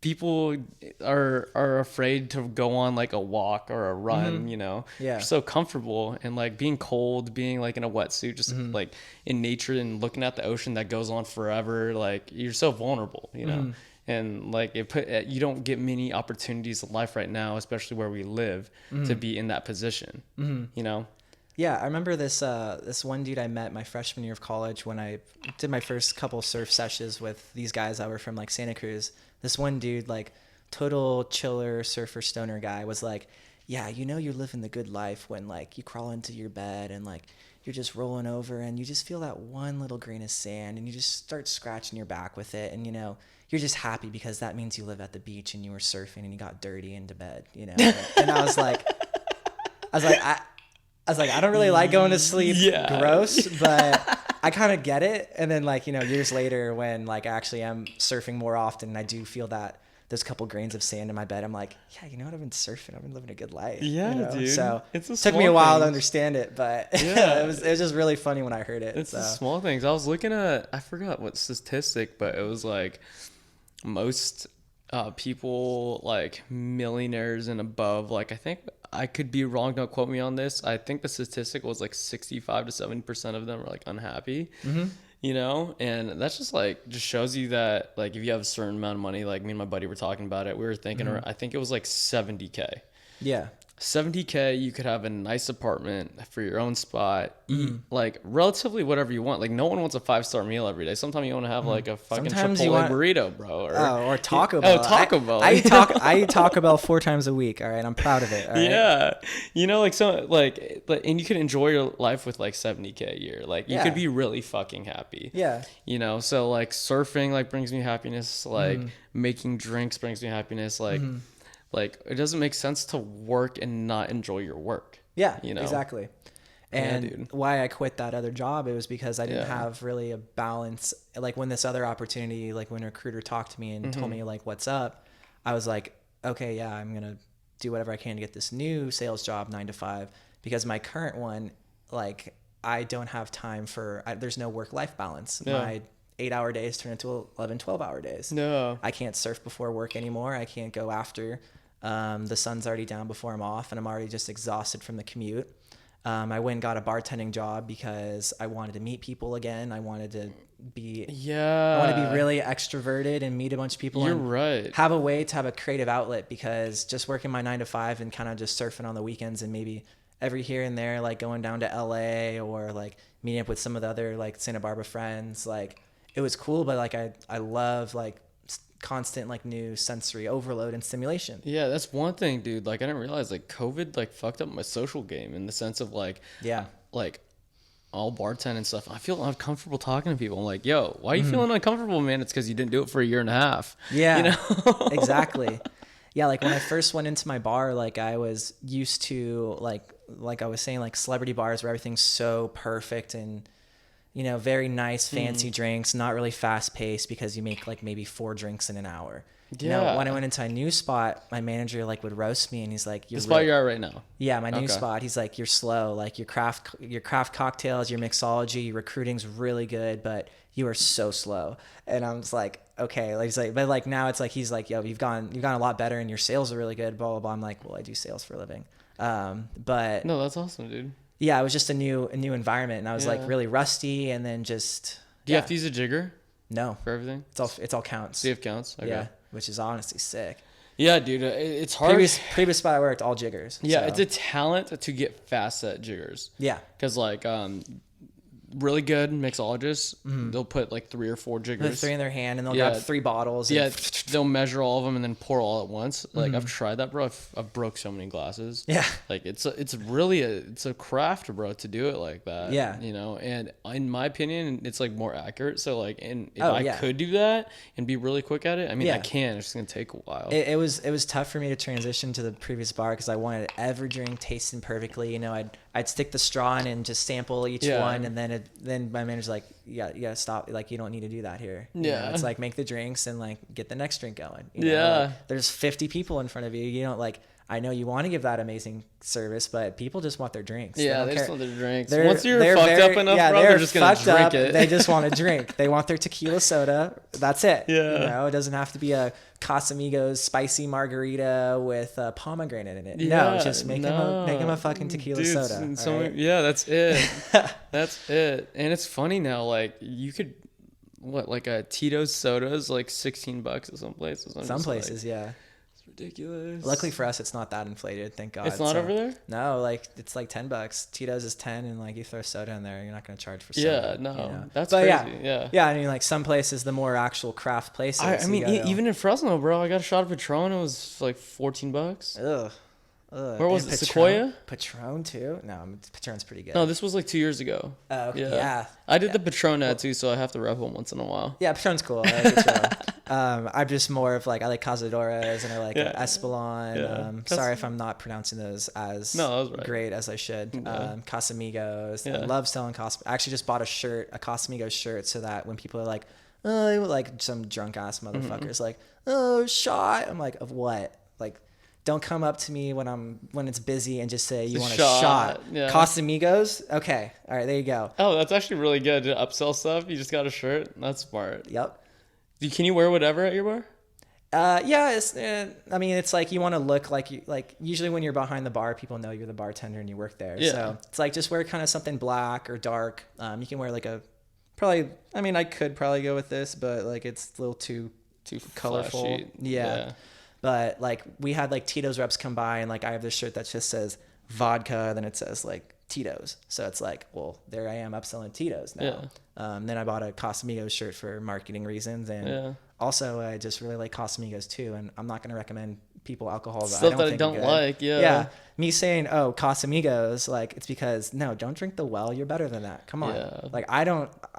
people are afraid to go on like a walk or a run, you know. They're so comfortable, and like being cold, being like in a wetsuit, just like in nature and looking at the ocean that goes on forever, like you're so vulnerable, you know. And like you don't get many opportunities in life right now, especially where we live, to be in that position, you know. Yeah, I remember this one dude I met my freshman year of college when I did my first couple surf sessions with these guys that were from like Santa Cruz. This one dude like total chiller surfer stoner guy was like, yeah, you know, you're living the good life when like you crawl into your bed and like you're just rolling over and you just feel that one little grain of sand and you just start scratching your back with it, and you know, you're just happy because that means you live at the beach and you were surfing and you got dirty into bed, you know. And I was like, I don't really like going to sleep. Yeah. Gross, but I kind of get it. And then like, you know, years later when like I actually am surfing more often and I do feel that those couple grains of sand in my bed, I'm like, yeah, you know what? I've been surfing. I've been living a good life. Yeah, you know? dude. So It's the it took me a small while to things. understand it, but Yeah. it was just really funny when I heard it. It's So. the small things. I was looking at, I forgot what statistic, but it was like most people, like millionaires and above, like I think I could be wrong, don't quote me on this. I think the statistic was like 65 to 70% of them are like unhappy. Mm-hmm. You know, and that's just like just shows you that like if you have a certain amount of money, like me and my buddy were talking about it, we were thinking I think it was like 70K. Yeah. 70K, you could have a nice apartment for your own spot, eat like relatively whatever you want. Like no one wants a 5-star meal every day. Sometimes you want to have like a fucking Sometimes Chipotle you want- burrito, bro. Or Taco Bell. Oh, Taco Bell. I eat Taco Bell 4 times a week. All right, I'm proud of it. All right? Yeah, you know, like so, like, and you can enjoy your life with like 70K a year. Like you Yeah. could be really fucking happy. Yeah. You know, so like surfing like brings me happiness. Like making drinks brings me happiness. Like it doesn't make sense to work and not enjoy your work. Yeah, You know? exactly. Yeah, And dude. why I quit that other job, it was because I didn't Yeah. have really a balance. Like when this other opportunity, like when a recruiter talked to me and told me like, what's up? I was like, okay, yeah, I'm going to do whatever I can to get this new sales job 9 to 5, because my current one, like I don't have time for, there's no work-life balance. Yeah. My 8-hour days turn into 11, 12-hour days. No. I can't surf before work anymore. I can't go after. The sun's already down before I'm off, and I'm already just exhausted from the commute. I went and got a bartending job because I wanted to meet people again. I wanted to be, Yeah. I want to be really extroverted and meet a bunch of people. You're and right. have a way to have a creative outlet, because just working my 9 to 5 and kind of just surfing on the weekends and maybe every here and there, like going down to LA or like meeting up with some of the other like Santa Barbara friends, like it was cool, but like I love like constant like new sensory overload and stimulation. Yeah, that's one thing, dude. Like I didn't realize like COVID like fucked up my social game in the sense of like Yeah. like all bartend and stuff. I feel uncomfortable talking to people. I'm like, yo, why are you feeling uncomfortable, man? It's because you didn't do it for a year and a half. Yeah, You know? exactly. Yeah, like when I first went into my bar, like I was used to like I was saying, like celebrity bars where everything's so perfect and, you know, very nice, fancy drinks, not really fast paced because you make like maybe 4 drinks in an hour. You know, Yeah. when I went into a new spot, my manager like would roast me and he's like, The spot you're at right now. yeah, my new Okay. spot. He's like, you're slow. Like your craft cocktails, your mixology, your recruiting's really good, but you are so slow. And I'm just like, okay. Like he's like, but like now it's like he's like, yo, you've gone a lot better, and your sales are really good. Blah blah blah. I'm like, well, I do sales for a living. But No, that's awesome, dude. yeah, it was just a new environment, and I was like Yeah. really rusty, and then just Do you have to use a jigger no, for everything? it's all counts. See if counts. Okay. Yeah, which is honestly sick. Yeah, dude. It's hard. Previous spot I worked, all jiggers. Yeah, so. it's a talent to get fast at jiggers. Yeah. Because like really good mixologists, they'll put like 3 or 4 Put jiggers. 3 in their hand, and they'll Yeah. grab 3 bottles. Yeah, And they'll measure all of them and then pour all at once. Like I've tried that, bro. I've broke so many glasses. Yeah. Like it's really it's a craft, bro, to do it like that. Yeah. You know, and in my opinion, it's like more accurate. So like, and if Oh, I yeah. could do that and be really quick at it, I mean, I Yeah. can. It's just gonna take a while. It was tough for me to transition to the previous bar because I wanted every drink tasting perfectly. You know, I'd stick the straw in and just sample each Yeah. one, and then my manager's like, you gotta stop. Like, you don't need to do that here. You Yeah. know, it's like make the drinks and like get the next drink going. You know, Yeah. like, there's 50 people in front of you. You know, like I know you want to give that amazing service, but people just want their drinks. Yeah, don't they just care. want their drinks. They're- Once you're they're fucked very- up enough, yeah, bro, they're just gonna fucked drink up. it. They just want to drink. They want their tequila soda. That's it. Yeah. You know, it doesn't have to be a Casamigos spicy margarita with pomegranate in it. No, just make him a fucking tequila Dude, soda. so all right? yeah, that's it. That's it. And it's funny now, like you could like a Tito's soda is like $16 at some places. I'm Some just like, places, yeah. ridiculous. Luckily for us, it's not that inflated. Thank God. It's not over there? No, like it's like $10. Tito's is 10, and like you throw soda in there, you're not gonna charge for Yeah, soda. no, you know? that's But crazy. Yeah. yeah. I mean, like some places, the more actual craft places. I mean, you gotta- even in Fresno, bro, I got a shot of Patron. It was like $14. Ugh. Where was And it? Sequoia? Patron too? No, Patron's pretty good. No, this was like 2 years ago. Oh, okay. Yeah. I did the Patron ad too, so I have to rep them once in a while. Yeah, Patron's cool. I like it too. I'm just more of like, I like Cazadores and I like Espolon. Yeah. Sorry if I'm not pronouncing those as No, that was right. great as I should. Casamigos. Yeah. I love selling Casamigos. I actually just bought a Casamigos shirt, so that when people are like, oh, like some drunk ass motherfuckers like, oh, shot. I'm like, of what? Like, don't come up to me when it's busy and just say you want a shot. Yeah. Casamigos? Okay. All right, there you go. Oh, that's actually really good to upsell stuff. You just got a shirt. That's smart. Yep. Can you wear whatever at your bar? Yeah, I mean, it's like you want to look like usually when you're behind the bar, people know you're the bartender and you work there. Yeah. So it's like just wear kind of something black or dark. You can wear like I could probably go with this, but like it's a little too colorful. Flashy. Yeah. But like we had like Tito's reps come by and like I have this shirt that just says vodka, then it says like Tito's. So it's like, well, there I am upselling Tito's now. Yeah. Then I bought a Casamigos shirt for marketing reasons, and also I just really like Casamigos too. And I'm not going to recommend people alcohol Stuff that I don't like. Yeah. Yeah. Me saying, oh, Casamigos, like it's because no, don't drink the well. You're better than that. Come on. Yeah. Like I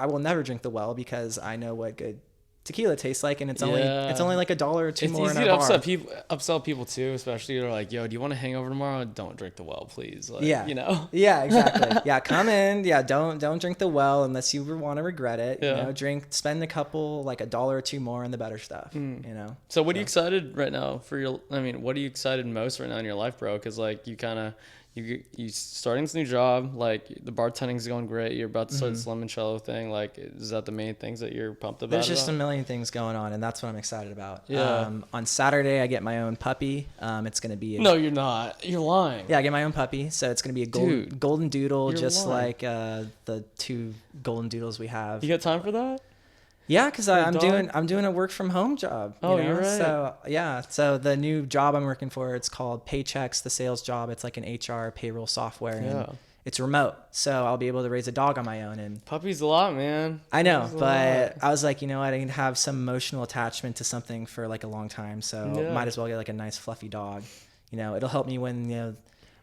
will never drink the well because I know what good tequila tastes like, and it's only like $1 or $2 more in our bar. It's easy to upsell people too, especially they're like, yo, do you want to hang over tomorrow? Don't drink the well, please. Like, yeah, you know. Yeah, exactly. Yeah, come in. Yeah, don't drink the well unless you want to regret it. Yeah. You know, spend a couple like $1 or $2 more on the better stuff. You know. So what are you excited right now for your? I mean, what are you excited most right now in your life, bro? Because like you kind of. You starting this new job, like the bartending is going great. You're about to start this Limoncello thing. Like, is that the main things that you're pumped about? There's just a million things going on, and that's what I'm excited about. Yeah. On Saturday, I get my own puppy. It's gonna be no, you're not. You're lying. Yeah, I get my own puppy, so it's gonna be a golden doodle, just lying. like the 2 golden doodles we have. You got time for that? Yeah, because I'm doing a work from home job. Oh, you're right. So yeah, so the new job I'm working for, it's called Paychecks, the sales job. It's like an HR payroll software, and it's remote. So I'll be able to raise a dog on my own. And puppy's a lot, man. I know, but I was like, you know what, I can have some emotional attachment to something for like a long time. So might as well get like a nice fluffy dog. You know, it'll help me when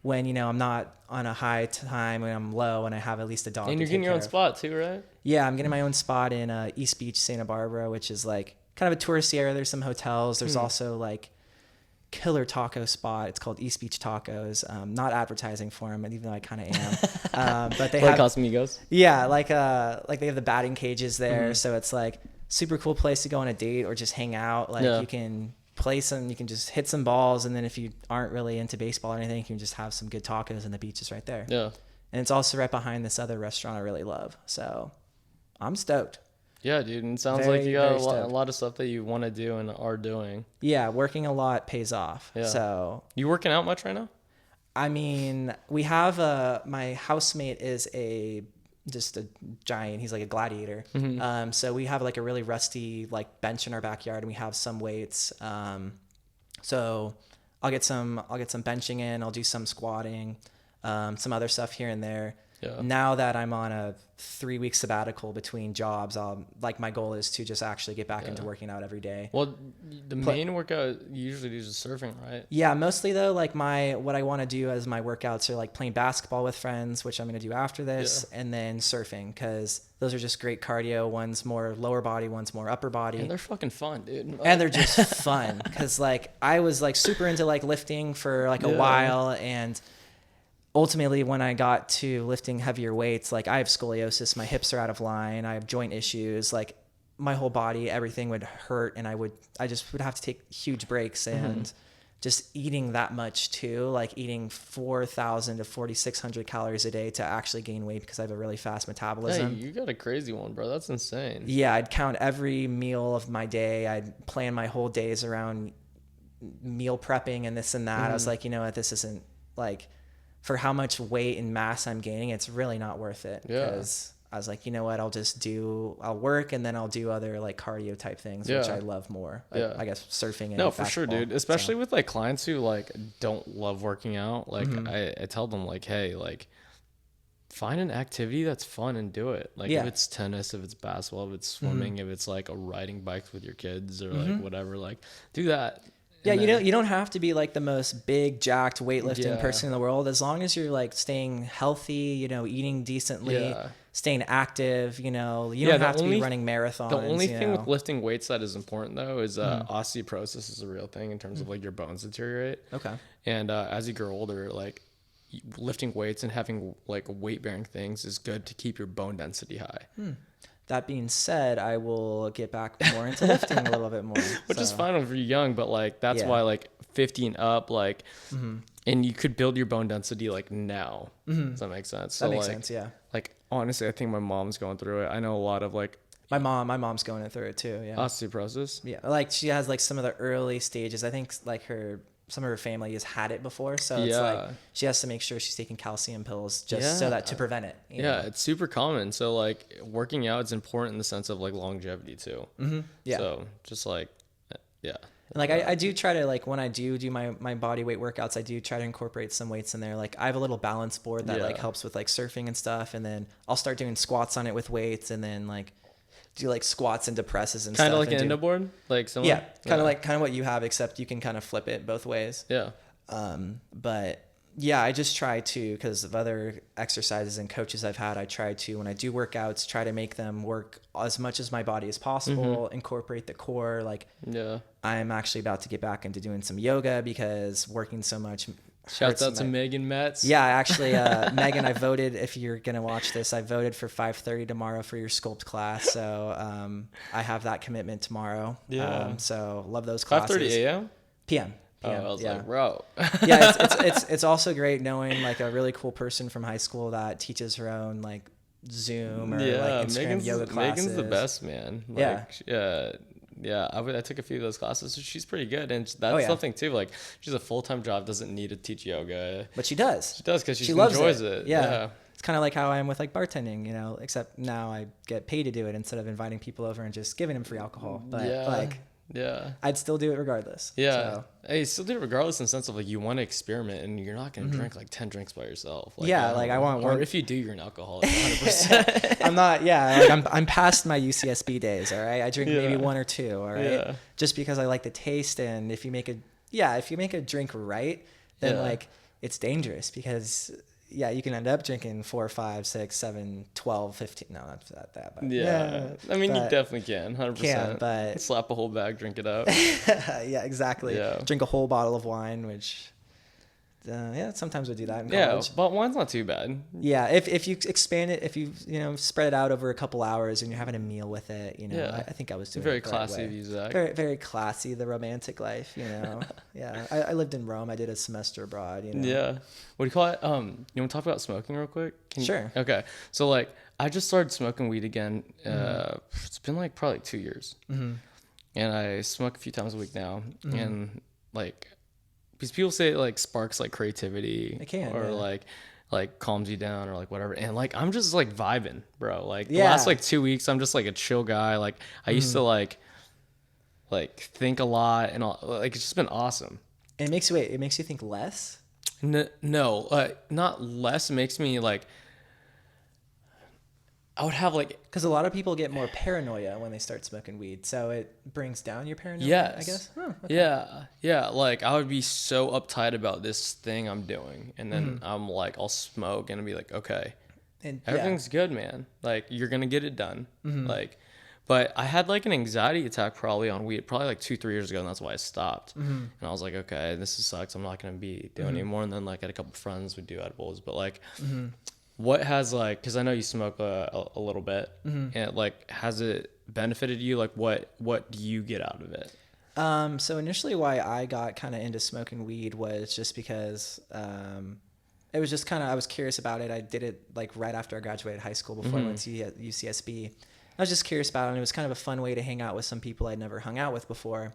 I'm not on a high time, when I'm low, and I have at least a dog. And you're getting your own spot too, right? Yeah, I'm getting my own spot in East Beach, Santa Barbara, which is like kind of a touristy area. There's some hotels. There's also like killer taco spot. It's called East Beach Tacos. Not advertising for them, even though I kind of am. But they have Casamigos. Yeah, like they have the batting cages there, so it's like super cool place to go on a date or just hang out. Like you can you can just hit some balls, and then if you aren't really into baseball or anything, you can just have some good tacos, and the beach is right there. Yeah. And it's also right behind this other restaurant I really love. So I'm stoked. Yeah, dude. And it sounds like you got a lot of stuff that you want to do and are doing. Yeah, working a lot pays off. Yeah. So you working out much right now? I mean, we have my housemate is just a giant. He's like a gladiator. So we have like a really rusty like bench in our backyard, and we have some weights. So I'll get some benching in. I'll do some squatting, some other stuff here and there. Yeah. Now that I'm on a 3-week sabbatical between jobs, my goal is to just actually get back into working out every day. Well, the main workout you usually do is surfing, right? Yeah, mostly though, like what I want to do as my workouts are like playing basketball with friends, which I'm going to do after this, and then surfing, because those are just great cardio. One's more lower body, one's more upper body. And they're fucking fun, dude. And they're just fun, because like I was like super into like lifting for like a while, and ultimately when I got to lifting heavier weights, like I have scoliosis, my hips are out of line, I have joint issues, like my whole body, everything would hurt, and I just would have to take huge breaks, and just eating that much too, like eating 4,000 to 4,600 calories a day to actually gain weight, because I have a really fast metabolism. Hey, you got a crazy one, bro. That's insane. Yeah, I'd count every meal of my day. I'd plan my whole days around meal prepping and this and that. I was like, you know what, this isn't like, for how much weight and mass I'm gaining, it's really not worth it. Because I was like, you know what, I'll work and then I'll do other like cardio type things, which I love more. Like, I guess surfing and no, for sure, basketball. dude. Especially with like clients who like don't love working out. Like I tell them like, hey, like find an activity that's fun and do it. Like if it's tennis, if it's basketball, if it's swimming, if it's like a riding bikes with your kids or like whatever, like do that. Yeah, you don't have to be like the most big jacked weightlifting person in the world, as long as you're like staying healthy, you know, eating decently, staying active, you know, you don't have to be running marathons. The only thing with lifting weights that is important though is osteoporosis is a real thing in terms of like your bones deteriorate. Okay. And as you grow older, like lifting weights and having like weight bearing things is good to keep your bone density high. That being said, I will get back more into lifting a little bit more. Which is fine if you're young, but like that's why like 50 and up, like, and you could build your bone density like now. Does that make sense? That makes sense, yeah. Like honestly, I think my mom's going through it. I know a lot of like my mom's going through it too. Yeah. Osteoporosis. Yeah, like she has like some of the early stages. I think like some of her family has had it before, so it's like she has to make sure she's taking calcium pills just so that to prevent it. You know? It's super common. So like working out is important in the sense of like longevity too. Yeah. So just like And like I do try to, like when I do my body weight workouts, I do try to incorporate some weights in there. Like I have a little balance board that like helps with like surfing and stuff, and then I'll start doing squats on it with weights, and then like do like squats and presses and kind stuff. Kind of like an endo board, like similar? Kind of what you have, except you can kind of flip it both ways. But yeah, I just try to, because of other exercises and coaches I've had, I try to, when I do workouts, try to make them work as much as my body as possible, incorporate the core. Like I'm actually about to get back into doing some yoga because working so much. Shouts out to Megan Metz. Yeah, actually, Megan, I voted, if you're going to watch this, I voted for 5:30 tomorrow for your sculpt class. So I have that commitment tomorrow. So love those classes. 5:30 a.m.? PM. Oh, I was like, bro. It's also great knowing like a really cool person from high school that teaches her own like Zoom or like Instagram yoga classes. Megan's the best, man. I took a few of those classes. So she's pretty good, and that's something too. Like she's a full-time job, doesn't need to teach yoga, but she does. She does because she enjoys it. Yeah. It's kind of like how I am with like bartending, you know. Except now I get paid to do it instead of inviting people over and just giving them free alcohol. But I'd still do it regardless. So. Hey, still do it regardless in the sense of like you want to experiment and you're not going to drink like 10 drinks by yourself. Like, I want one. Or if you do, you're an alcoholic 100%. I'm not, like I'm past my UCSB days, all right? I drink maybe one or two, all right? Just because I like the taste, and if you make a drink right, then like it's dangerous because you can end up drinking 4, 5, 6, 7, 12, 15. No, not that bad. I mean, you definitely can, 100%. But slap a whole bag, drink it out. Yeah, exactly. Drink a whole bottle of wine, which sometimes we do that in college. But wine's not too bad. Yeah, if you expand it, if you spread it out over a couple hours and you're having a meal with it, I think I was doing very it the classy right of you, Zach. Very, very classy, the romantic life, I lived in Rome. I did a semester abroad, Yeah. What do you call it? You want to talk about smoking real quick? Sure. Okay. So like I just started smoking weed again. It's been like probably 2 years. And I smoke a few times a week now. And like, because people say it like sparks like creativity, it can, or like calms you down or like whatever, and like I'm just like vibing, bro. Like the last like 2 weeks, I'm just like a chill guy. Like I used to like think a lot and all. Like it's just been awesome. And it makes you think less. No, not less. It makes me like. I would have like, because a lot of people get more paranoia when they start smoking weed, so it brings down your paranoia. I guess. Okay. Like I would be so uptight about this thing I'm doing, and then I'm like, I'll smoke and I'll be like, okay, and everything's good, man. Like you're gonna get it done. Like, but I had like an anxiety attack probably on weed, probably like 2-3 years ago, and that's why I stopped. And I was like, okay, this sucks. I'm not gonna be doing anymore. And then like I had a couple friends would do edibles, but like. What has like, because I know you smoke a little bit, and like, has it benefited you? Like, what do you get out of it? So initially, why I got kind of into smoking weed was just because it was just kind of, I was curious about it. I did it like right after I graduated high school, before I went to UCSB. I was just curious about it, and it was kind of a fun way to hang out with some people I'd never hung out with before.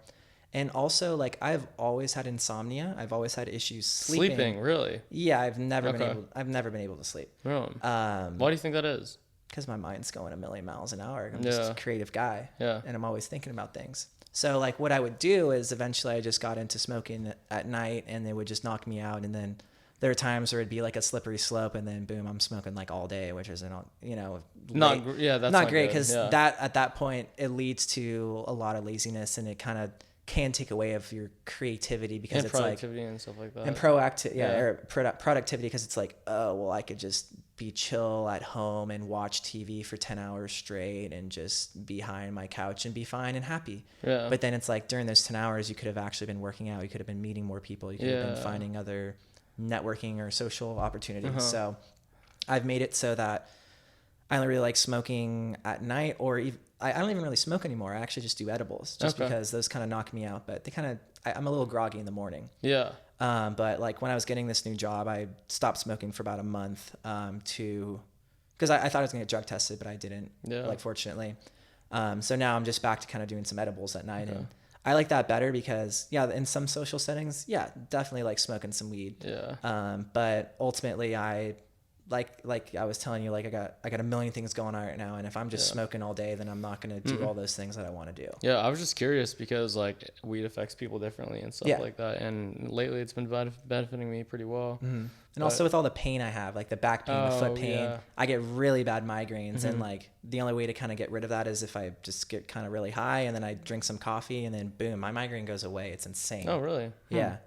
And also, like, I've always had insomnia. I've always had issues sleeping. Really? Yeah, I've never been able to sleep. Why do you think that is? because my mind's going a million miles an hour. I'm just a creative guy, Yeah. and I'm always thinking about things. So like what I would do is eventually I just got into smoking at night, and they would just knock me out. And then there are times where it'd be like a slippery slope, and then boom, I'm smoking like all day, which isn't, That's not great, good. because that at that point it leads to a lot of laziness, and it kind of can take away of your creativity, because and it's like productivity and stuff like that. and productivity, because it's like, oh well, I could just be chill at home and watch TV for 10 hours straight and just be high on my couch and be fine and happy. Yeah. But then it's like during those 10 hours you could have actually been working out, you could have been meeting more people, you could have been finding other networking or social opportunities. So I've made it so that I only really like smoking at night, or even, I don't even really smoke anymore. I actually just do edibles, just because those kind of knock me out. But they kind of, I'm a little groggy in the morning. Yeah. But like when I was getting this new job, I stopped smoking for about a month because I thought I was going to get drug tested, but I didn't, like, fortunately. So now I'm just back to kind of doing some edibles at night. And I like that better because, in some social settings, definitely like smoking some weed. Yeah. But ultimately I like I was telling you, like I got a million things going on right now, and if I'm just smoking all day, then I'm not going to do all those things that I want to do. Yeah, I was just curious because like weed affects people differently and stuff like that, and lately it's been benefiting me pretty well. And also with all the pain I have, like the back pain, the foot pain, I get really bad migraines, and like the only way to kind of get rid of that is if I just get kind of really high, and then I drink some coffee, and then boom, my migraine goes away. It's insane. Oh, really? Yeah.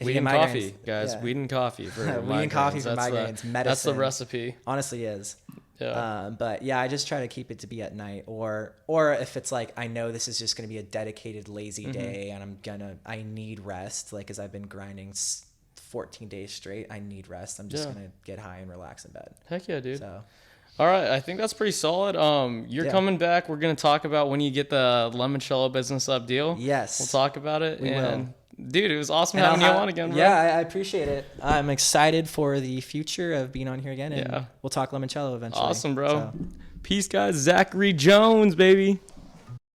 Weed and coffee, guys. Weed and coffee for migraines. Weed and coffee for migraines. Medicine. That's the recipe. Honestly is. Yeah. But I just try to keep it to be at night, or if it's like I know this is just going to be a dedicated lazy day, and I need rest, like, because I've been grinding 14 days straight. I need rest. I'm just gonna get high and relax in bed. Heck yeah, dude. So. All right, I think that's pretty solid. You're coming back. We're gonna talk about when you get the Limoncello business up deal. Yes. We'll talk about it. We will. Dude, it was awesome having you on again, bro. Yeah, I appreciate it. I'm excited for the future of being on here again, and we'll talk Limoncello eventually. Awesome, bro. So. Peace, guys. Zachary Jones, baby.